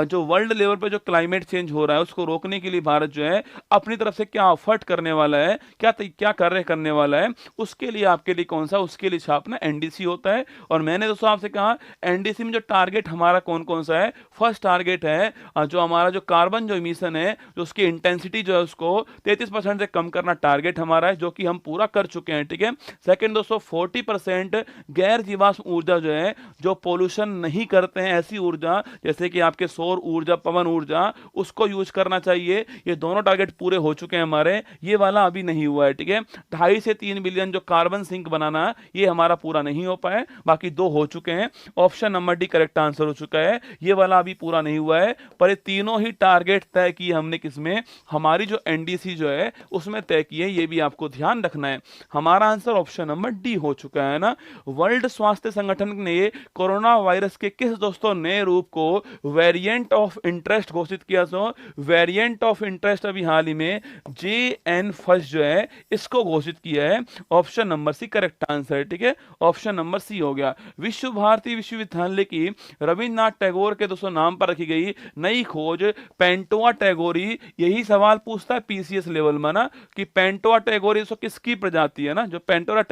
जो वर्ल्ड लेवल पे जो क्लाइमेट चेंज हो रहा है उसको रोकने के लिए भारत जो है अपनी तरफ से क्या एफर्ट करने वाला है, क्या कार्य करने वाला है, उसके लिए आपके लिए कौन सा, उसके लिए छापना एनडीसी होता है। और मैंने दोस्तों आपसे कहा एनडीसी में जो टारगेट हमारा कौन कौन सा है, फर्स्ट टारगेट है जो हमारा जो कार्बन जो इमिशन है, जो उसकी इंटेंसिटी जो है उसको 33% से कम करना टारगेट हमारा है, जो कि हम पूरा कर चुके हैं, ठीक है। सेकंड दोस्तों 40% गैर जीवाश्म ऊर्जा जो है, जो पोल्यूशन नहीं करते हैं, ऐसी ऊर्जा जैसे कि आपके सौर ऊर्जा, पवन ऊर्जा, उसको यूज करना चाहिए। ये दोनों टारगेट पूरे हो चुके हैं हमारे, ये वाला अभी नहीं हुआ है, ठीक है। 2.5 से 3 बिलियन जो कार्बन सिंक बनाना, ये हमारा पूरा नहीं हो पाया, बाकी 2 हो चुके हैं। Option number D correct answer हो चुका है, ये वाला अभी पूरा नहीं हुआ है। पर ये तीनों ही टारगेट तय किए हमने, किसमें, हमारी जो एनडीसी जो है उसमें तय किए, ये भी आपको ध्यान रखना है। हमारा आंसर ऑप्शन नंबर डी हो चुका है ना। वर्ल्ड स्वास्थ्य संगठन ने कोरोना वायरस के किस दोस्तों नए रूप को वेरिएंट ऑफ इंटरेस्ट घोषित किया? सो वेरिएंट ऑफ इंटरेस्ट अभी हाल ही में JN फर्स्ट जो है इसको घोषित किया है, option number C correct answer, ठीक है। ऑप्शन नंबर सी हो गया। विश्व भारती विश्वविद्यालय की रविन्द्रनाथ टैगोर के दोस्तों नाम पर रखी गई नई खोज पेंटोआ टैगोरी, यही सवाल पूछता है पीसीएस लेवल में ना, कि पेंटोआ टैगोरी दोस्तों किसकी प्रजाति है ना। जो पेंटोआ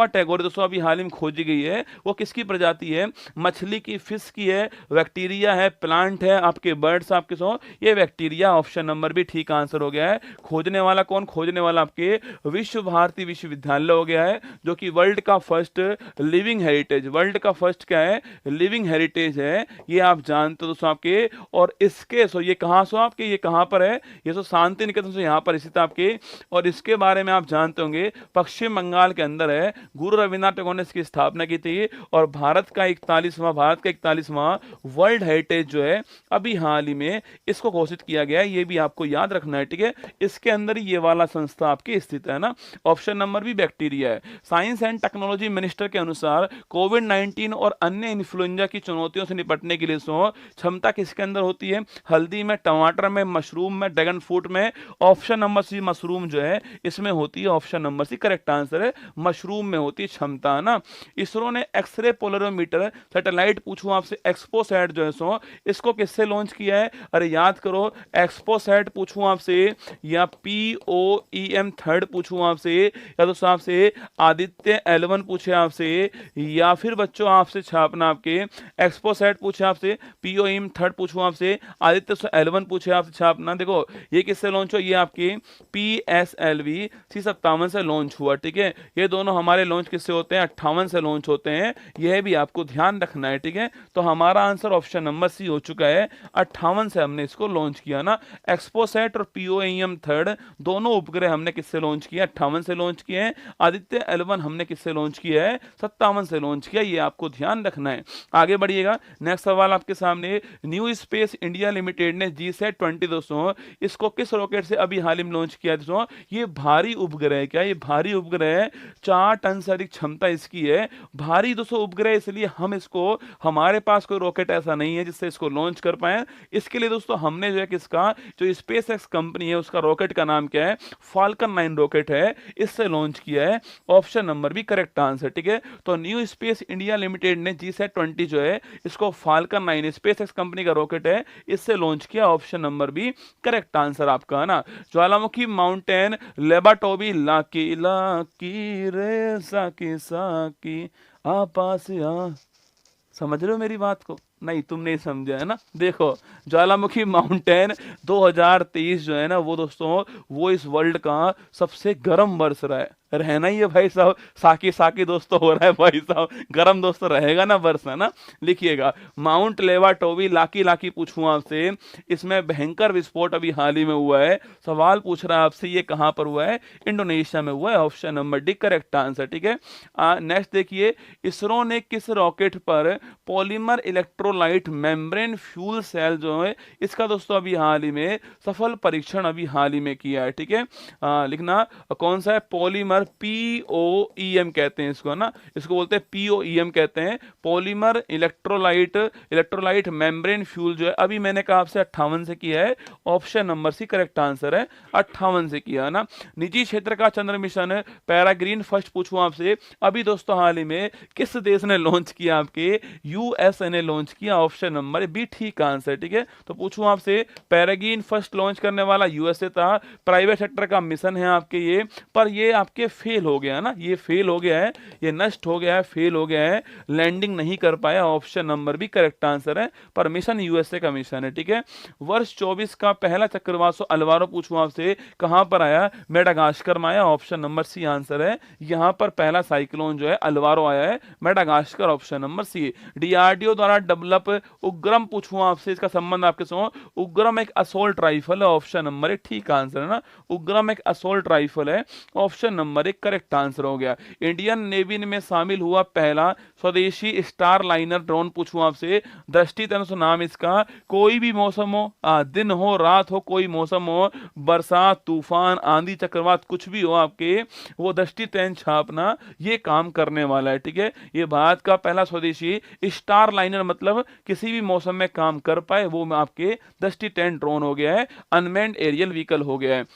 टैगोरी दोस्तों अभी हाल ही में खोजी गई है, वो किसकी प्रजाति है? मछली की, फिश की है, बैक्टीरिया है, प्लांट है, आपके बर्ड्स आपके सो, ये बैक्टीरिया, ऑप्शन नंबर भी ठीक आंसर हो गया है। खोजने वाला कौन? खोजने वाला आपके विश्व भारती विश्वविद्यालय हो गया है, जो कि वर्ल्ड का फर्स्ट लिविंग हेरिटेज, वर्ल्ड का फर्स्ट क्या है? लिविंग हेरिटेज है, ये आप जानते हो दोस्तों आपके। और इसके सो ये कहां सो आपके, ये कहां पर है? ये सो शांति निकेतन से यहाँ पर स्थित आपके। और इसके बारे में आप जानते होंगे पश्चिम बंगाल के अंदर है। गुरु रविन्द्रनाथ टैगोर ने इसकी स्थापना की थी। और भारत का 41वां वर्ल्ड हेरिटेज जो है अभी हाल ही में इसको घोषित किया गया है, ये भी आपको याद रखना है, ठीक है। इसके अंदर ये वाला संस्था आपकी स्थित है ना। ऑप्शन नंबर भी बैक्टीरिया है। साइंस एंड टेक्नोलॉजी मिनिस्टर के अनुसार कोविड-19 और अन्य इन्फ्लुएंजा की चुनौतियों से निपटने के लिए क्षमता किसके अंदर होती है? हल्दी में, टमाटर में, मशरूम में, ड्रैगन फ्रूट में। ऑप्शन नंबर सी मशरूम जो है इसमें होती है, option number C correct answer है, मशरूम में होती है क्षमता, है ना। इसरो ने एक्सरे पोलरोमीटर सैटेलाइट पूछूं आपसे, एक्सपोसैट जो है इसको किससे लॉन्च किया है? अरे याद करो, एक्सपोसैट पूछूं आपसे, या POEM थर्ड पूछूं आपसे, या तो आपसे आदित्य L1 पूछे आपसे, या फिर बच्चों आपसे छापना आपके एक्सपोसैट पूछे आपसे, POEM थर्ड पूछूं आपसे, आदित्य L1 पूछे आपसे छापना। देखो ये किससे लॉन्च हुआ? ये आपके PSLV C57 से लॉन्च हुआ, ठीक है। ये दोनों हमारे लॉन्च किससे होते हैं? 58 से लॉन्च होते हैं, यह भी आपको ध्यान रखना है, ठीक है। तो हमारा आंसर ऑप्शन नंबर सी हो चुका है, 58 से हमने इसको लॉन्च किया ना। एक्सपोसैट और POEM थर्ड दोनों उपग्रह हमने किससे लॉन्च किया? 58 से लॉन्च किए हैं। आदित्य L1 हमने किससे लॉन्च किया है? 57 से लॉन्च किया, ये आपको ध्यान रखना है। आगे बढ़िएगा, नेक्स्ट सवाल आपके सामने। न्यू स्पेस इंडिया लिमिटेड ने GSAT-20 दोस्तों इसको किस रॉकेट से अभी हाल ही में लॉन्च किया दोस्तों? ये भारी उपग्रह है, क्या ये भारी उपग्रह है? 4 टन से अधिक क्षमता इसकी है, भारी दोस्तों उपग्रह, इसलिए हम इसको, हमारे पास कोई रॉकेट ऐसा नहीं है जिससे इसको लॉन्च कर पाए। इसके लिए दोस्तों हमने जो है किसका, जो SpaceX कंपनी है उसका रॉकेट का नाम क्या है? फाल्कन 9 रॉकेट है, इससे लॉन्च किया है, ऑप्शन नंबर भी करेक्ट आंसर, ठीक है। तो न्यू स्पेस इंडिया लिमिटेड ने GSAT-20 जो है इसको फाल्कन 9 SpaceX कंपनी का रॉकेट है, इससे लॉन्च किया, ऑप्शन नंबर भी करेक्ट आंसर आपका, है ना। ज्वालामुखी माउंटेन लेबाटोबी लाकी लाकी रे साकी साकी पास आ, समझ रहे हो मेरी बात को? नहीं, तुम नहीं समझा है ना। देखो ज्वालामुखी माउंटेन 2023 जो है ना वो दोस्तों, वो इस वर्ल्ड का सबसे गर्म वर्ष रहा है। रहना ही है भाई साहब, साकी साकी दोस्तों हो रहा है भाई साहब, गरम दोस्तों रहेगा ना वर्ष, है ना। लिखिएगा माउंट लेवाटोवी, लाकी लाकी पूछूं आपसे, इसमें भयंकर विस्फोट अभी हाल ही में हुआ है। सवाल पूछ रहा है आपसे ये कहां पर हुआ है, इंडोनेशिया में हुआ है, option number D correct answer, ठीक है। नेक्स्ट देखिए, इसरो ने किस रॉकेट पर polymer electrolyte membrane fuel cell जो है इसका दोस्तों अभी हाल ही में सफल परीक्षण अभी हाल ही में किया है, ठीक है। लिखना कौन सा है, पॉलीमर, POEM कहते हैं इसको, है ना, इसको बोलते हैं POEM कहते हैं, पॉलीमर इलेक्ट्रोलाइट मेम्ब्रेन फ्यूल जो है, अभी मैंने कहा आपसे 58 से किया है, option number C correct answer है, 58 से किया, है ना। निजी क्षेत्र का चंद्र मिशन पैराग्रीन फर्स्ट पूछूं आपसे, अभी दोस्तों हाल ही में किस देश ने लॉन्च किया, आपके USA ने लॉन्च किया, ऑप्शन नंबर बी ठीक आंसर, ठीक है। तो पूछूं आपसे, पैराग्रीन फर्स्ट लॉन्च करने वाला USA था, प्राइवेट सेक्टर का मिशन है आपके ये, पर ये आपके फेल हो गया ना, ये फेल हो गया है, ये नष्ट हो गया है, फेल हो गया है, लैंडिंग नहीं कर पाया, ऑप्शन नंबर भी करेक्ट आंसर है, पर मिशन USA का मिशन है, ठीक है। वर्ष 24 का पहला चक्रवात अल्वारो पूछूं आपसे कहां पर आया, मेडागास्कर में आया, ऑप्शन नंबर सी आंसर है, यहां पर पहला साइक्लोन जो है अल्वारो आया है, Madagascar, option number C. DRDO द्वारा डेवलप उग्रम पूछूं आपसे, इसका संबंध आपके साथ, उग्रम एक असोल्ट राइफल है, ऑप्शन नंबर एक ठीक आंसर है ना, उग्रम एक असोल्ट राइफल है, ऑप्शन नंबर एक करेक्ट आंसर हो गया। इंडियन नेवी में शामिल हुआ पहला स्वदेशी स्टार लाइनर ड्रोन पूछूं आपसे, दृष्टि तनुष नाम इसका, कोई भी मौसम हो, दिन हो रात हो, कोई मौसम हो, बरसात तूफान आंधी चक्रवात कुछ भी हो, आपके वो दृष्टि तैन छापना ये काम करने वाला है, ठीक है। ये भारत का पहला स्वदेशी स्टार लाइनर, मतलब किसी भी मौसम में काम कर पाए, वो आपके दृष्टि तैन ड्रोन हो गया है, अनमैन्ड एरियल व्हीकल हो गया है।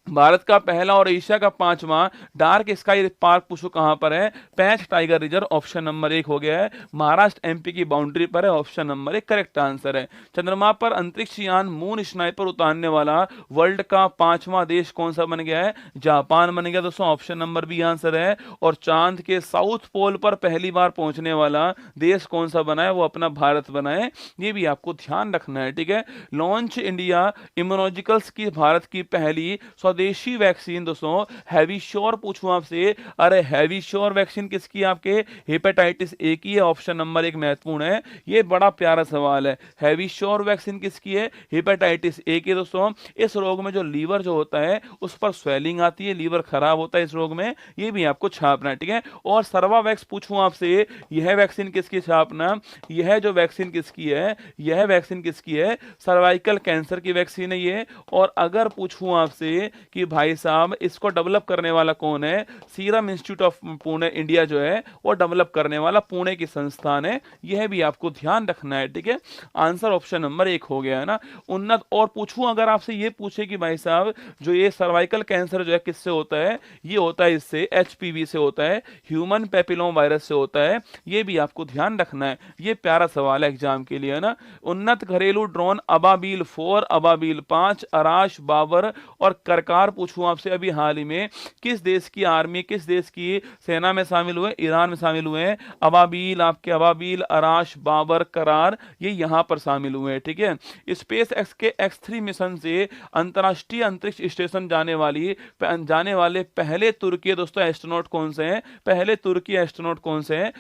भारत का पहला और एशिया का 5वां डार्क स्काई पार्क पूछो कहां पर है, पैंच टाइगर रिजर्व, ऑप्शन नंबर 1 हो गया है, महाराष्ट्र MP की बाउंड्री पर है, ऑप्शन नंबर 1 करेक्ट आंसर है। चंद्रमा पर अंतरिक्ष यान मून स्नाइपर उतारने वाला वर्ल्ड का 5वां देश कौन सा बन गया है, जापान बन गया दोस्तों, ऑप्शन नंबर बी आंसर है। और चांद के साउथ पोल पर पहली बार पहुंचने वाला देश कौन सा बना है, वो अपना भारत बना है, ये भी आपको ध्यान रखना है, ठीक है। लॉन्च इंडिया इम्यूनोलॉजिकल्स की भारत की पहली स्वदेशी वैक्सीन दोस्तों हैवीश्योर पूछूं आपसे, अरे हैवीश्योर वैक्सीन किसकी, आपके हेपेटाइटिस ए की है, ऑप्शन नंबर 1 महत्वपूर्ण है, ये बड़ा प्यारा सवाल है, हैवीश्योर वैक्सीन किसकी है, हेपेटाइटिस ए की दोस्तों। इस रोग में जो लीवर जो होता है उस पर स्वेलिंग आती है, लीवर खराब होता है इस रोग में, ये भी आपको छापना है, ठीक है। और सर्वावैक्स पूछूं आपसे, यह वैक्सीन किसकी छापना, यह जो वैक्सीन किसकी है, यह वैक्सीन किसकी है, सर्वाइकल कैंसर की वैक्सीन है ये। और अगर पूछूं आपसे कि भाई साहब इसको डेवलप करने वाला कौन है, serum institute of Pune India जो है वो डेवलप करने वाला पुणे की संस्थान है, यह भी आपको ध्यान रखना है, ठीक है। आंसर ऑप्शन नंबर 1 हो गया है ना। उन्नत और पूछूं अगर आपसे ये पूछे कि भाई साहब जो ये सर्वाइकल कैंसर जो है किससे होता है, ये होता है इससे HPV से होता है, ह्यूमन पैपिलोम वायरस से होता है, ये भी आपको ध्यान रखना है, ये प्यारा सवाल है एग्जाम के लिए, है ना। उन्नत घरेलू ड्रोन अबाबील 4, अबाबील 5, अराश, बाबर और करकार पूछूं आपसे अभी हाल ही में किस देश की आर्मी, किस देश की सेना में शामिल हुए, ईरान में शामिल हुए हैं, अबाबील, आपके अबाबील, अराश, बाबर, करार, ये यहां पर शामिल हुए हैं, ठीक है। स्पेस एक्स के X3 मिशन से अंतरराष्ट्रीय अंतरिक्ष स्टेशन जाने वाले पहले तुर्की दोस्तों एस्ट्रोनॉट कौन से हैं, पहले तुर्की एस्ट्रोनॉट कौन से हैं,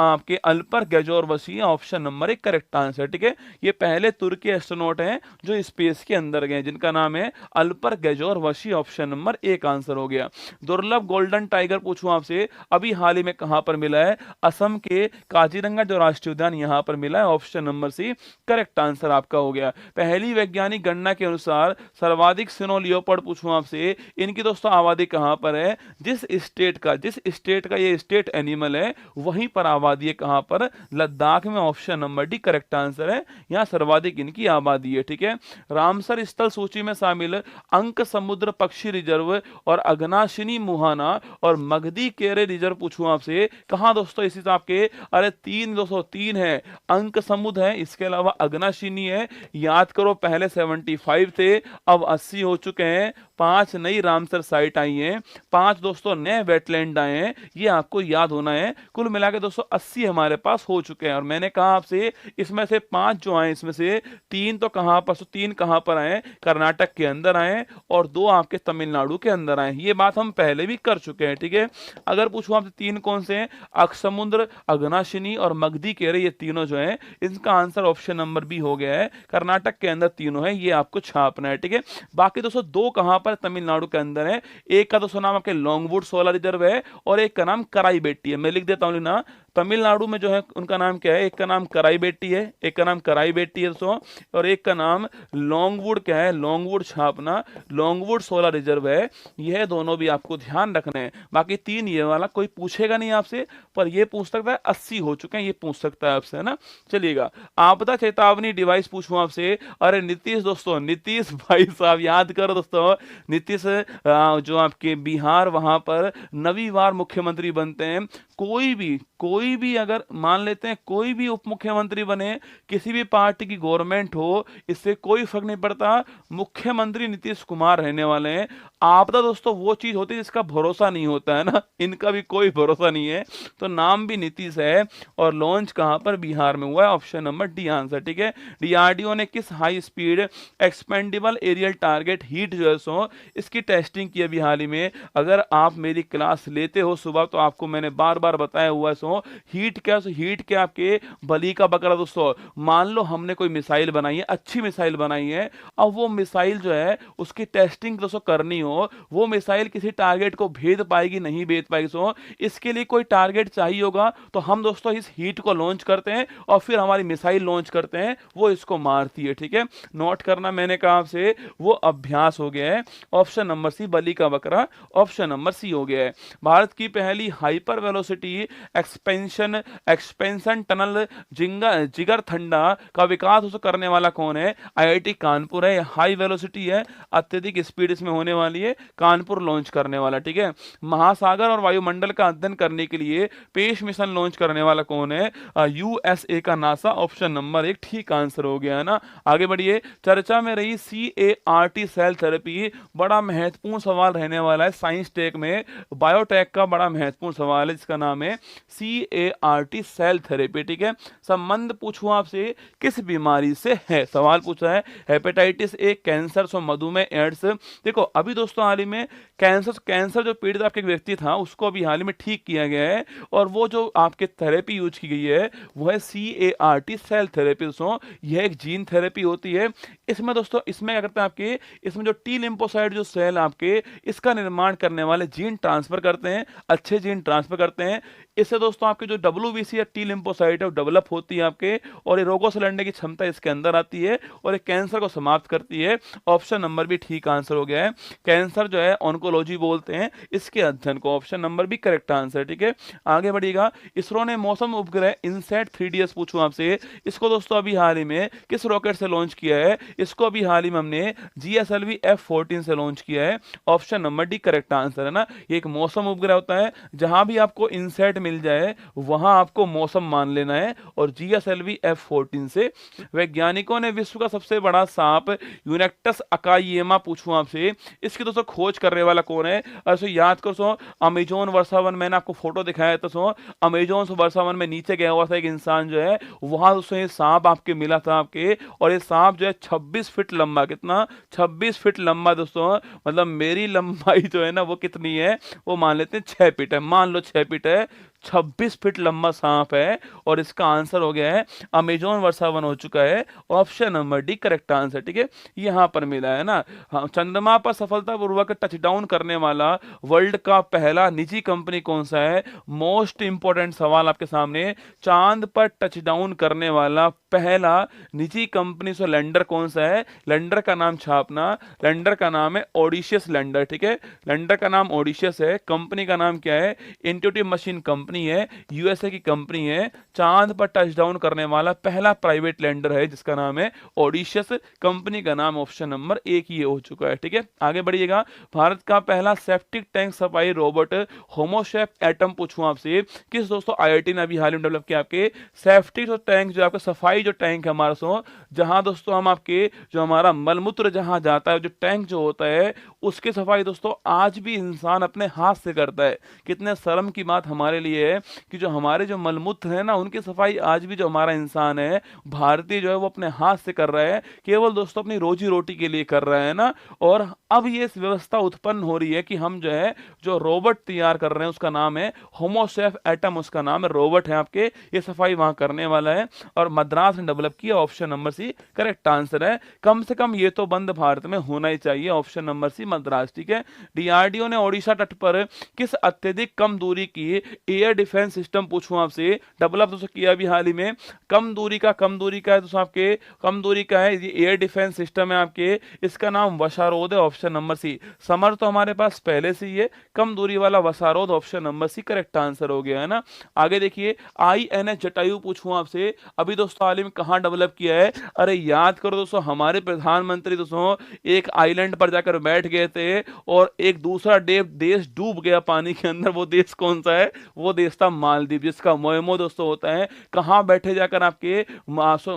आपके अल्पर गैजोरवसी, ऑप्शन नंबर 1 करेक्ट आंसर, ठीक है। ये पहले तुर्की एस्ट्रोनॉट हैं जो स्पेस के अंदर गए, जिनका नाम है अल्पर गैजोरवसी, ऑप्शन नंबर 1 आंसर हो गया। दुर्लभ गोल्डन टाइगर पूछूं आपसे अभी हाल ही में कहां पर मिला है, असम के काजीरंगा जो राष्ट्रीय उद्यान यहां पर मिला है, option number C correct answer आपका हो गया। पहली वैज्ञानिक गणना के अनुसार सर्वाधिक स्नो लियोपर्ड पूछूं आपसे, इनकी दोस्तों आबादी कहां पर है, जिस स्टेट का ये स्टेट एनिमल है वहीं पर आबादी है, कहां पर, लद्दाख में, option number D correct answer है, यहां सर्वाधिक इनकी आबादी है, ठीक है। रामसर स्थल सूची में शामिल अंक समुद्र पक्षी रिजर्व और अगनाशिनी मुहाना और मगधी केरे रिजर्व पूछूं आपसे कहां दोस्तों, इसी हिसाब के, अरे 3 है, अंक समुद्र है, इसके अलावा अगनाशिनी है, याद करो पहले 75 थे अब 80 हो चुके हैं, 5 नई रामसर साइट आई हैं, 5 दोस्तों नए वेटलैंड आए हैं, ये आपको याद होना है। कुल मिला के दोस्तों 80 हमारे पास हो चुके हैं, और मैंने कहा आपसे इसमें से 5 जो आए इसमें से 3 तो कहां पर, 3 कहां पर आए, कर्नाटक के अंदर आए, और 2 आपके तमिलनाडु के अंदर आए। ये बात हम पहले भी कर चुके हैं, ठीक है। अगर पूछूं आपसे तीन कौन से हैं, अकसमुद्र, अघनाशिनी और मगधी केरे, ये तीनों जो है, इसका आंसर ऑप्शन नंबर बी हो गया है। कर्नाटक के अंदर तीनों है, ये आपको छापना है, ठीक है। बाकी दोस्तों दो कहां पर तमिलनाडु के अंदर है, एक का दोस्तों नाम आपके लॉन्गवुड सोलर रिजर्व है और एक का नाम कराईबेट्टी है। मैं लिख देता हूं ना, तमिलनाडु में जो है उनका नाम क्या है, एक का नाम कराईबेट्टी है, एक का नाम कराईबेट्टी है दोस्तों, और एक का नाम लॉन्गवुड क्या है, लॉन्गवुड छापना, लॉन्गवुड सोलर रिजर्व है। यह दोनों भी आपको ध्यान रखने हैं। बाकी तीन ये वाला कोई पूछेगा नहीं आपसे, पर ये पूछ सकता है 80 हो चुके हैं, ये पूछ सकता है आपसे, है ना। चलिएगा, आपदा चेतावनी डिवाइस पूछूं आपसे। अरे नीतीश दोस्तों, नीतीश भाई साहब याद करो दोस्तों, नीतीश जो आपके बिहार वहां पर नवी बार मुख्यमंत्री बनते हैं। कोई भी अगर मान लेते हैं कोई भी उप मुख्यमंत्री बने, किसी भी पार्टी की गवर्नमेंट हो, इससे कोई फर्क नहीं पड़ता, मुख्यमंत्री नीतीश कुमार रहने वाले हैं। आपदा दोस्तों वो चीज होती है जिसका भरोसा नहीं होता है ना, इनका भी कोई भरोसा नहीं है, तो नाम भी नीतीश है। और लॉन्च कहां पर, बिहार में हुआ है, ऑप्शन नंबर डी आंसर, ठीक है। डीआरडीओ ने किस high speed expendable aerial target HEAT जो है सो इसकी टेस्टिंग की अभी हाल ही में। अगर आप मेरी क्लास लेते हो सुबह, तो आपको मैंने बार बार बताया हुआ है सो हीट क्या, हीट क्या आपके बली का बकरा दोस्तों। मान लो हमने कोई मिसाइल बनाई है, अच्छी मिसाइल बनाई है, अब वो मिसाइल जो है उसकी टेस्टिंग दोस्तों करनी हो, वो मिसाइल किसी टारगेट को भेद पाएगी नहीं भेद पाएगी, सो इसके लिए कोई टारगेट चाहिए होगा, तो हम दोस्तों इस हीट को लॉन्च करते हैं और फिर हमारी मिसाइल लॉन्च करते हैं, वो इसको मारती है, ठीक है। नोट करना, मैंने कहा आपसे वो अभ्यास हो गया है। ऑप्शन नंबर सी बली का बकरा, ऑप्शन नंबर सी हो गया है। भारत की पहली हाइपर वेलोसिटी एक्सपेंशन टनल जिगर ठंडा का विकास करने वाला कौन है, आईआईटी कानपुर है। हाई वेलोसिटी है, अत्यधिक स्पीड इसमें होने वाली है, कानपुर लॉन्च करने वाला, ठीक है। महासागर और वायुमंडल का अध्ययन करने के लिए पेश मिशन लॉन्च करने वाला कौन है, यूएसए का नासा, ऑप्शन नंबर एक ठीक आंसर हो गया है ना। आगे बढ़िए, चर्चा में रही CAR-T सेल थेरेपी, बड़ा महत्वपूर्ण सवाल रहने वाला है साइंस टेक में, बायोटेक का बड़ा महत्वपूर्ण सवाल है, जिसका नाम है CAR-T सेल थेरेपी, ठीक है। संबंध पूछूं आपसे, किस बीमारी से है, सवाल पूछा है, हेपेटाइटिस ए, कैंसर, सो मधुमेह, एड्स। देखो अभी दोस्तों हाल ही में कैंसर जो पीड़ित आपके व्यक्ति था, उसको अभी हाल ही में ठीक किया गया है, और वो जो आपके थेरेपी यूज की गई है वो है CAR-T सेल थेरेपी दोस्तों। यह एक जीन थेरेपी होती है। इसमें दोस्तों, इसमें क्या करते हैं आपके, इसमें जो टी लिम्फोसाइट जो सेल आपके, इसका निर्माण करने वाले जीन ट्रांसफर करते हैं, अच्छे जीन ट्रांसफर करते हैं। इससे दोस्तों आपके जो WBC या टी लिम्फोसाइट है वो डेवलप होती है आपके, और ये रोगों से लड़ने की क्षमता इसके अंदर आती है, और ये कैंसर को समाप्त करती है। ऑप्शन नंबर भी ठीक आंसर हो गया है। कैंसर जो है ऑन्कोलॉजी बोलते हैं इसके अध्ययन को, ऑप्शन नंबर भी करेक्ट आंसर, ठीक है। आगे बढ़िएगा, इसरो ने मौसम उपग्रह इनसैट 3DS पूछूं आपसे, इसको दोस्तों अभी हाल ही में किस रॉकेट से लॉन्च किया है, इसको अभी हाल ही में हमने GSLV F-14 से लॉन्च किया है, option number D correct answer है ना। ये एक मौसम उपग्रह होता है, जहां भी आपको इनसैट मिल जाए वहां आपको मौसम मान लेना है, और GSLV F-14 से। वैज्ञानिकों ने विश्व का सबसे बड़ा सांप यूनेक्टस अकाइएमा पूछूं आपसे, इसकी दोस्तों खोज करने वाला कौन है, ऐसे याद करो सो, अमेजोन वर्षावन, मैंने आपको फोटो दिखाया था सो, अमेजोन वर्षावन में नीचे गया हुआ था एक इंसान जो है, वहां उससे सांप आपके मिला था आपके, और ये सांप जो है 26 फीट लंबा, कितना, 26 फीट लंबा दोस्तों, मतलब मेरी लंबाई जो है ना वो कितनी है, वो मान लेते हैं 6 फीट है, मान लो 6 फीट है, 26 फीट लंबा सांप है, और इसका आंसर हो गया है अमेजोन वर्षावन हो चुका है, option number D correct answer, ठीक है। यहां पर मिला है ना। हाँ, चंद्रमा पर सफलतापूर्वक टचडाउन करने वाला वर्ल्ड का पहला निजी कंपनी कौन सा है, मोस्ट इंपोर्टेंट सवाल आपके सामने, चांद पर टचडाउन करने वाला पहला निजी कंपनी सो लैंडर कौन सा है, लैंडर का नाम छापना, लैंडर का नाम है ऑडिशियस लैंडर, ठीक है। लैंडर का नाम ऑडिशियस है, कंपनी का नाम क्या है, इंट्यूटिव मशीन कंपनी है, यूएसए की कंपनी है, चांद पर टचडाउन करने वाला पहला प्राइवेट लैंडर है जिसका नाम है ऑडिशियस, कंपनी का नाम ऑप्शन नंबर एक ही हो चुका है, ठीक है। आगे बढ़िएगा, भारत का पहला सेप्टिक टैंक सफाई रोबोट होमोशेफ एटम पूछूं आपसे, किस दोस्तों आईआईटी ने अभी हाल में डेवलप किया आपके सेफ्टी जो टैंक, जो आपका सफाई जो टैंक है हमारा सो, जहां दोस्तों हम आपके जो हमारा मलमूत्र जहां जाता है, जो टैंक जो होता है उसकी सफाई दोस्तों आज भी इंसान अपने हाथ से करता है। कितने शर्म की बात हमारे लिए है कि जो हमारे जो मलमूत्र है ना, उनकी सफाई आज भी जो हमारा इंसान है भारतीय जो है वो अपने हाथ से कर रहा है, केवल दोस्तों अपनी रोजी रोटी के लिए कर रहा है ना। और अब ये व्यवस्था उत्पन्न हो रही है कि हम जो है जो रोबोट तैयार कर रहे हैं उसका नाम है होमोसेफ एटम, उसका नाम है, रोबोट है आपके, ये सफाई वहां करने वाला है और मद्रास ने डेवलप किया। Option number C correct answer है। कम से कम ये तो बंद भारत में होना ही चाहिए, ऑप्शन नंबर सी मद्रास, ठीक है। डीआरडीओ ने ओडिशा तट पर किस अत्यधिक कम दूरी की एयर डिफेंस सिस्टम पूछूं आपसे डेवलप दोस्तों किया अभी हाल ही में। कम दूरी का है दोस्तों आपके, कम दूरी का है ये एयर डिफेंस सिस्टम है आपके, इसका नाम वशारोद है, ऑप्शन नंबर सी। समर तो हमारे पास पहले से ही है, कम दूरी वाला VSHORAD, option number C correct answer हो गया है ना। आगे देखिए आईएनएस जटायु पूछूं आपसे, अभी दोस्तों हाल ही में कहां डेवलप किया है? अरे याद करो दोस्तों, हमारे प्रधानमंत्री दोस्तों एक आइलैंड पर जाकर बैठ गए थे और एक दूसरा देश डूब गया पानी के अंदर। वो देश कौन सा है? वो देश था मालदीव, जिसका मोयमो दोस्तों होता है। कहां बैठे जाकर आपके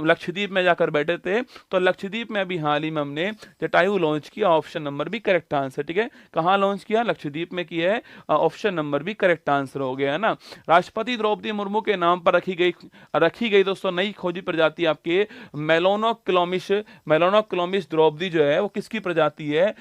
लक्षद्वीप में जाकर बैठे थे, तो लक्षद्वीप में अभी हाल ही में हमने जटायु लॉन्च किया, ऑप्शन नंबर भी करेक्ट आंसर, ठीक है। कहां लॉन्च किया? लक्षद्वीप में किया है, ऑप्शन नंबर भी करेक्ट आंसर हो गया है ना। राष्ट्रपति द्रौपदी मुर्मू के नाम पर रखी गई दोस्तों नई खोजी प्रजाति आपके मेलोनोक्लोमिस द्रौपदी जो है वो किसकी प्रजाति है?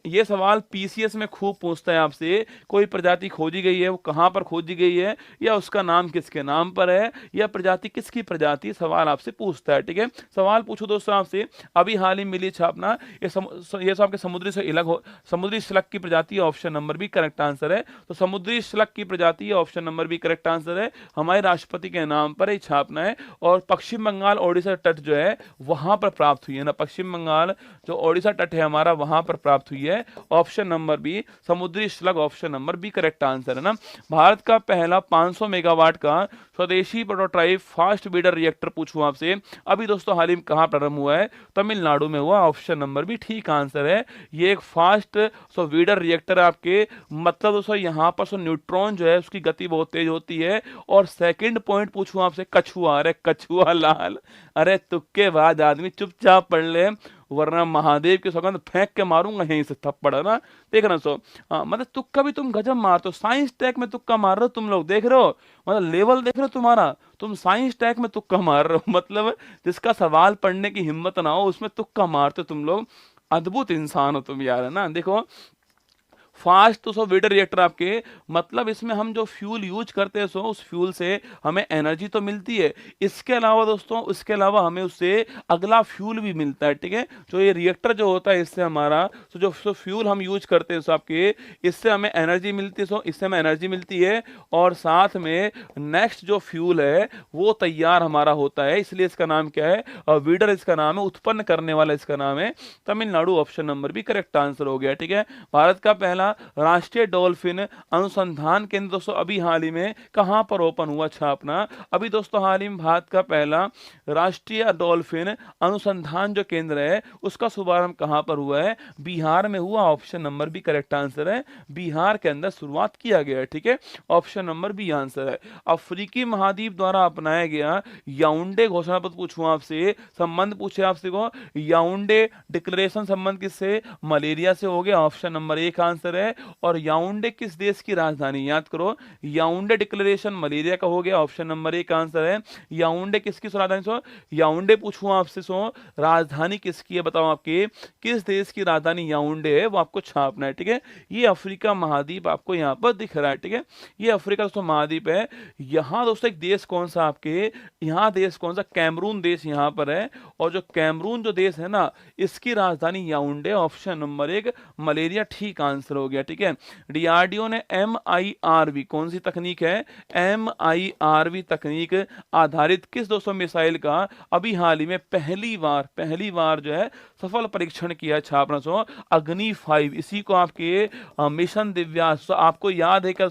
ये सवाल पीसीएस में खूब पूछता है आपसे, कोई प्रजाति खोजी गई है, वो कहां पर खोजी गई है, या उसका नाम किसके नाम पर है, या प्रजाति किसकी प्रजाति, सवाल आपसे पूछता है, ठीक है। सवाल पूछो दोस्तों आपसे, अभी हाल ही मिली छापना, ये सब आपके समुद्री से अलग हो, समुद्री स्लग की प्रजाति, ऑप्शन नंबर भी करेक्ट आंसर है। तो समुद्री स्लग की प्रजाति, ऑप्शन नंबर भी करेक्ट आंसर है, हमारे राष्ट्रपति के नाम पर ही छापना है। और पश्चिम बंगाल ओडिशा तट जो है वहां पर प्राप्त हुई है ना, पश्चिम बंगाल जो ओडिशा तट है हमारा वहां पर प्राप्त हुई है, ऑप्शन नंबर बी समुद्री slug, option number B correct answer है ना। भारत का पहला 500 मेगावाट का स्वदेशी प्रोटोटाइप फास्ट ब्रीडर रिएक्टर पूछूं आपसे, अभी दोस्तों हाल ही में कहां प्रारंभ हुआ है? तमिलनाडु में हुआ, ऑप्शन नंबर भी ठीक आंसर है। ये एक फास्ट ब्रीडर रिएक्टर आपके, मतलब दोस्तों यहां पर न्यूट्रॉन जो है उसकी गति बहुत तेज होती है। और सेकंड पॉइंट पूछूं आपसे, कछुआ, अरे कछुआ लाल, अरे तुक्के बाद आदमी चुपचाप पढ़ ले, वरना महादेव की सौगंध फेंक के मारूंगा यहीं से थप्पड़, है ना। देखना मतलब तुक्का भी तुम गजब मारते हो, साइंस टैग में तुक्का मार रहे हो तुम लोग, देख रहे हो मतलब लेवल देख रहे हो तुम्हारा, तुम साइंस टैग में तुक्का मार रहे हो, मतलब जिसका सवाल पढ़ने की हिम्मत ना हो उसमें तुक्का मारते हो तुम लोग। अद्भुत इंसान हो तुम यार, है ना। देखो फास्ट तो ब्रीडर रिएक्टर आपके, मतलब इसमें हम जो फ्यूल यूज करते हैं उस फ्यूल से हमें एनर्जी तो मिलती है, इसके अलावा दोस्तों इसके अलावा हमें उससे अगला फ्यूल भी मिलता है, ठीक है। जो ये रिएक्टर जो होता है इससे हमारा जो फ्यूल हम यूज करते हैं आपके, इससे हमें एनर्जी मिलती है, इससे हमें एनर्जी मिलती है और साथ में नेक्स्ट जो फ्यूल है वो तैयार हमारा होता है, इसलिए इसका नाम क्या है? ब्रीडर इसका नाम है, उत्पन्न करने वाला इसका नाम है तमिलनाडु, ऑप्शन नंबर भी करेक्ट आंसर हो गया, ठीक है। भारत का पहला राष्ट्रीय डॉल्फिन अनुसंधान केंद्र दोस्तों अभी हाल ही में कहां पर ओपन हुआ छापना? अभी दोस्तों हाल ही में भारत का पहला राष्ट्रीय डॉल्फिन अनुसंधान जो केंद्र है उसका शुभारंभ कहां पर हुआ है? बिहार में हुआ, ऑप्शन नंबर भी करेक्ट आंसर है, बिहार के अंदर शुरुआत किया गया है, ठीक है, ऑप्शन नंबर बी आंसर है। अफ्रीकी महाद्वीप द्वारा अपनाया गया याउंडे घोषणा पत्र पूछूं आपसे, संबंध पूछे आपसे को, याउंडे डिक्लेरेशन संबंध किससे? मलेरिया से हो गया, ऑप्शन नंबर एक आंसर है। और याउंडे किस देश की राजधानी? याद करो, याउंडे डिक्लेरेशन मलेरिया का हो गया, ऑप्शन नंबर एक आंसर है। याउंडे किसकी राजधानी? याउंडे पूछूं आपसे राजधानी किसकी है बताओ, आपके किस देश की राजधानी याउंडे है वो आपको छापना है, ठीक है। ये अफ्रीका महाद्वीप आपको यहाँ पर दिख रहा है, ठीक है, ये अफ्रीका दोस्तों महाद्वीप है। यहाँ दोस्तों एक देश कौन सा आपके, यहाँ देश कौन सा? कैमरून देश यहाँ पर है, और जो कैमरून जो देश है ना इसकी राजधानी याउंडे, ऑप्शन नंबर एक मलेरिया ठीक आंसर हो गया, ठीक है। डीआरडीओ ने MIRV कौन सी तकनीक है? MIRV तकनीक आधारित किस दोस्तों मिसाइल का अभी हाल ही में पहली बार जो है सफल परीक्षण किया छापना अग्नि 5, इसी को आपके मिशन दिव्यास, आपको याद है क्या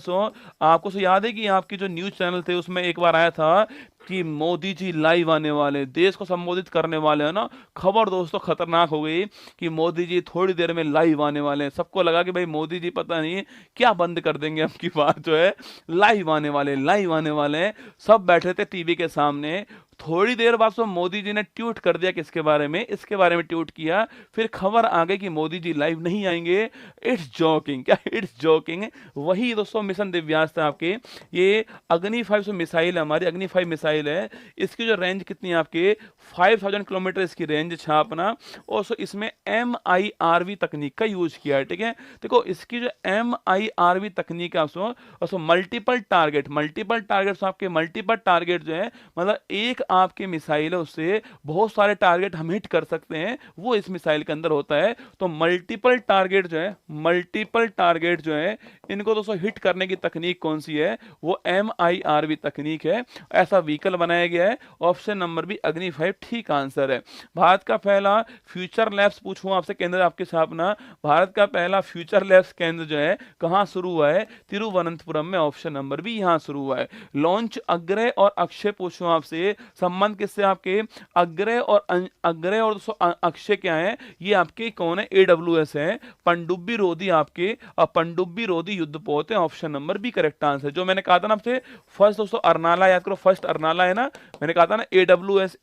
आपको याद है कि आपकी जो न्यूज चैनल थे उसमें एक बार आया था कि मोदी जी लाइव आने वाले, देश को संबोधित करने वाले हैं ना। खबर दोस्तों खतरनाक हो गई कि मोदी जी थोड़ी देर में लाइव आने वाले हैं। सबको लगा कि भाई मोदी जी पता नहीं क्या बंद कर देंगे, अब की बात जो है लाइव आने वाले, लाइव आने वाले हैं। सब बैठे थे टीवी के सामने। थोड़ी देर बाद तो मोदी जी ने ट्वीट कर दिया, किसके बारे में, इसके बारे में ट्वीट किया। फिर खबर आ गई कि मोदी जी लाइव नहीं आएंगे। इट्स जोकिंग, क्या इट्स जोकिंग। वही दोस्तों मिशन दिव्यांश था आपके। ये अग्नि 5 मिसाइल है, हमारी अग्नि 5 मिसाइल है। इसकी जो रेंज कितनी है आपके 5000 किलोमीटर इसकी रेंज छापना। और इसमें MIRV तकनीक का यूज किया है, ठीक है। देखो इसकी जो MIRV तकनीक है उसमें मल्टीपल टारगेट, मल्टीपल टारगेट आपके, मल्टीपल टारगेट जो है मतलब एक आपके मिसाइल है उससे बहुत सारे टारगेट हम हिट कर सकते हैं, वो इस मिसाइल के अंदर होता है। तो मल्टीपल टारगेट जो है, मल्टीपल टारगेट जो है इनको दोस्तों हिट करने की तकनीक कौन सी है, वो MIRV तकनीक है। ऐसा व्हीकल बनाया गया है। ऑप्शन नंबर बी अग्नि 5 ठीक आंसर है। भारत का पहला फ्यूचर लैब्स पूछूं आपसे केंद्र आपके स्थापना, भारत का पहला फ्यूचर लैब्स केंद्र जो है कहां शुरू हुआ है, तिरुवनंतपुरम में। ऑप्शन नंबर बी यहां शुरू हुआ है। लॉन्च अग्रय और अक्षय पूछूं आपसे, संबंध किससे आपके, अग्रय और अग्रय और दोस्तों अक्षय क्या है, ये आपके कौन है, AWS है। पनडुब्बी रोधी आपके पनडुब्बी रोधी युद्धपोत है। Option number B correct answer. जो मैंने कहा था ना आपसे फर्स्ट दोस्तों अरनाला याद करो, फर्स्ट अरनाला है ना, मैंने कहा था ना AWS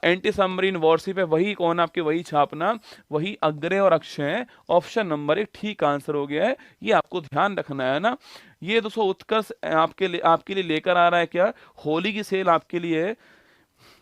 एंटी सबमरीन वॉरशिप है, वही कौन आपके, वही छापना, वही अग्रय और अक्षय है। ऑप्शन नंबर 1 ठीक आंसर हो गया है। ये आपको ध्यान रखना है ना। ये दोस्तों उत्कर्ष आपके लिए लेकर आ रहा है क्या, होली की सेल आपके लिए।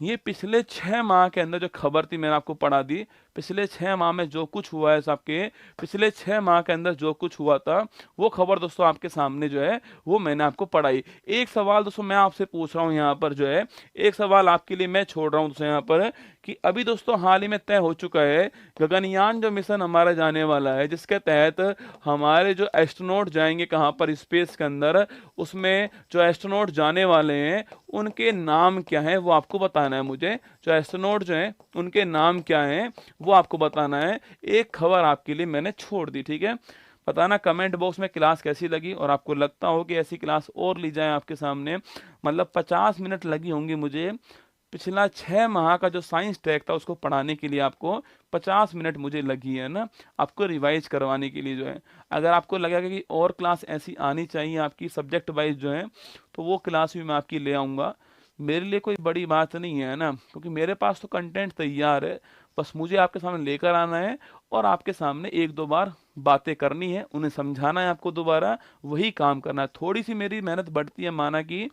ये पिछले 6 माह के अंदर जो खबर थी मैंने आपको पढ़ा दी, पिछले 6 माह में जो कुछ हुआ है आपके, पिछले 6 माह के अंदर जो कुछ हुआ था वो खबर दोस्तों आपके सामने जो है वो मैंने आपको पढ़ाई। एक सवाल दोस्तों मैं आपसे पूछ रहा हूँ यहाँ पर जो है, एक सवाल आपके लिए मैं छोड़ रहा हूँ दोस्तों यहाँ पर, कि अभी दोस्तों हाल ही में तय हो चुका है गगनयान जो मिशन हमारा जाने वाला है, जिसके तहत हमारे जो एस्ट्रोनॉट जाएंगे कहाँ पर, स्पेस के अंदर, उसमें जो एस्ट्रोनॉट जाने वाले हैं उनके नाम क्या है वो आपको बताना है मुझे। जो एस्ट्रोनॉट जो हैं उनके नाम क्या हैं वो आपको बताना है। एक खबर आपके लिए मैंने छोड़ दी, ठीक है। बताना कमेंट बॉक्स में क्लास कैसी लगी, और आपको लगता हो कि ऐसी क्लास और ली जाए आपके सामने। मतलब 50 मिनट लगी होंगी मुझे पिछला 6 माह का जो साइंस ट्रैक था उसको पढ़ाने के लिए, आपको 50 मिनट मुझे लगी है ना, आपको रिवाइज करवाने के लिए जो है। अगर आपको लगेगा कि और क्लास ऐसी आनी चाहिए आपकी सब्जेक्ट वाइज जो है, तो वो क्लास भी मैं आपकी ले आऊँगा। मेरे लिए कोई बड़ी बात नहीं है ना, क्योंकि मेरे पास तो कंटेंट तैयार है, बस मुझे आपके सामने लेकर आना है और आपके सामने 1-2 बार बातें करनी है, उन्हें समझाना है आपको दोबारा, वही काम करना है। थोड़ी सी मेरी मेहनत बढ़ती है माना कि,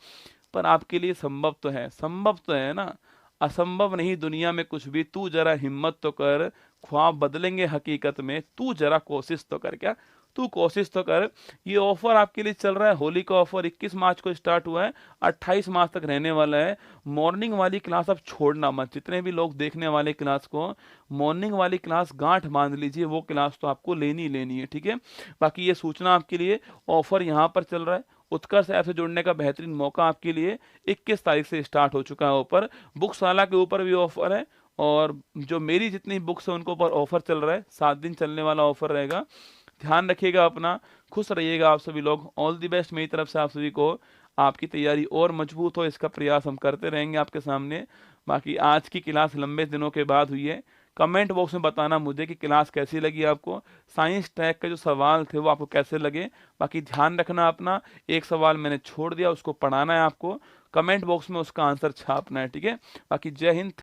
पर आपके लिए संभव तो है, संभव तो है ना। असंभव नहीं दुनिया में कुछ भी, तू जरा हिम्मत तो कर, ख्वाब बदलेंगे हकीकत में, तू जरा कोशिश तो कर, क्या तू कोशिश तो कर। ये ऑफर आपके लिए चल रहा है, होली का ऑफर 21 मार्च को स्टार्ट हुआ है, 28 मार्च तक रहने वाला है। मॉर्निंग वाली क्लास अब छोड़ना मत, जितने भी लोग देखने वाले क्लास को, मॉर्निंग वाली क्लास गांठ बांध लीजिए, वो क्लास तो आपको लेनी लेनी है, ठीक है। बाकी ये सूचना आपके लिए, ऑफर यहाँ पर चल रहा है, उत्कर्ष ऐप से जुड़ने का बेहतरीन मौका आपके लिए 21 तारीख से स्टार्ट हो चुका है ऑफर। बुकशाला के ऊपर भी ऑफर है, और जो मेरी जितनी बुक्स है उनको ऊपर ऑफर चल रहा है, 7 दिन चलने वाला ऑफर रहेगा। ध्यान रखिएगा अपना, खुश रहिएगा आप सभी लोग। ऑल द बेस्ट मेरी तरफ से आप सभी को, आपकी तैयारी और मजबूत हो इसका प्रयास हम करते रहेंगे आपके सामने। बाकी आज की क्लास लंबे दिनों के बाद हुई है। कमेंट बॉक्स में बताना मुझे कि क्लास कैसी लगी आपको, साइंस ट्रैक के जो सवाल थे वो आपको कैसे लगे। बाकी ध्यान रखना अपना, एक सवाल मैंने छोड़ दिया, उसको पढ़ाना है आपको, कमेंट बॉक्स में उसका आंसर छापना है, ठीक है। बाकी जय हिंद।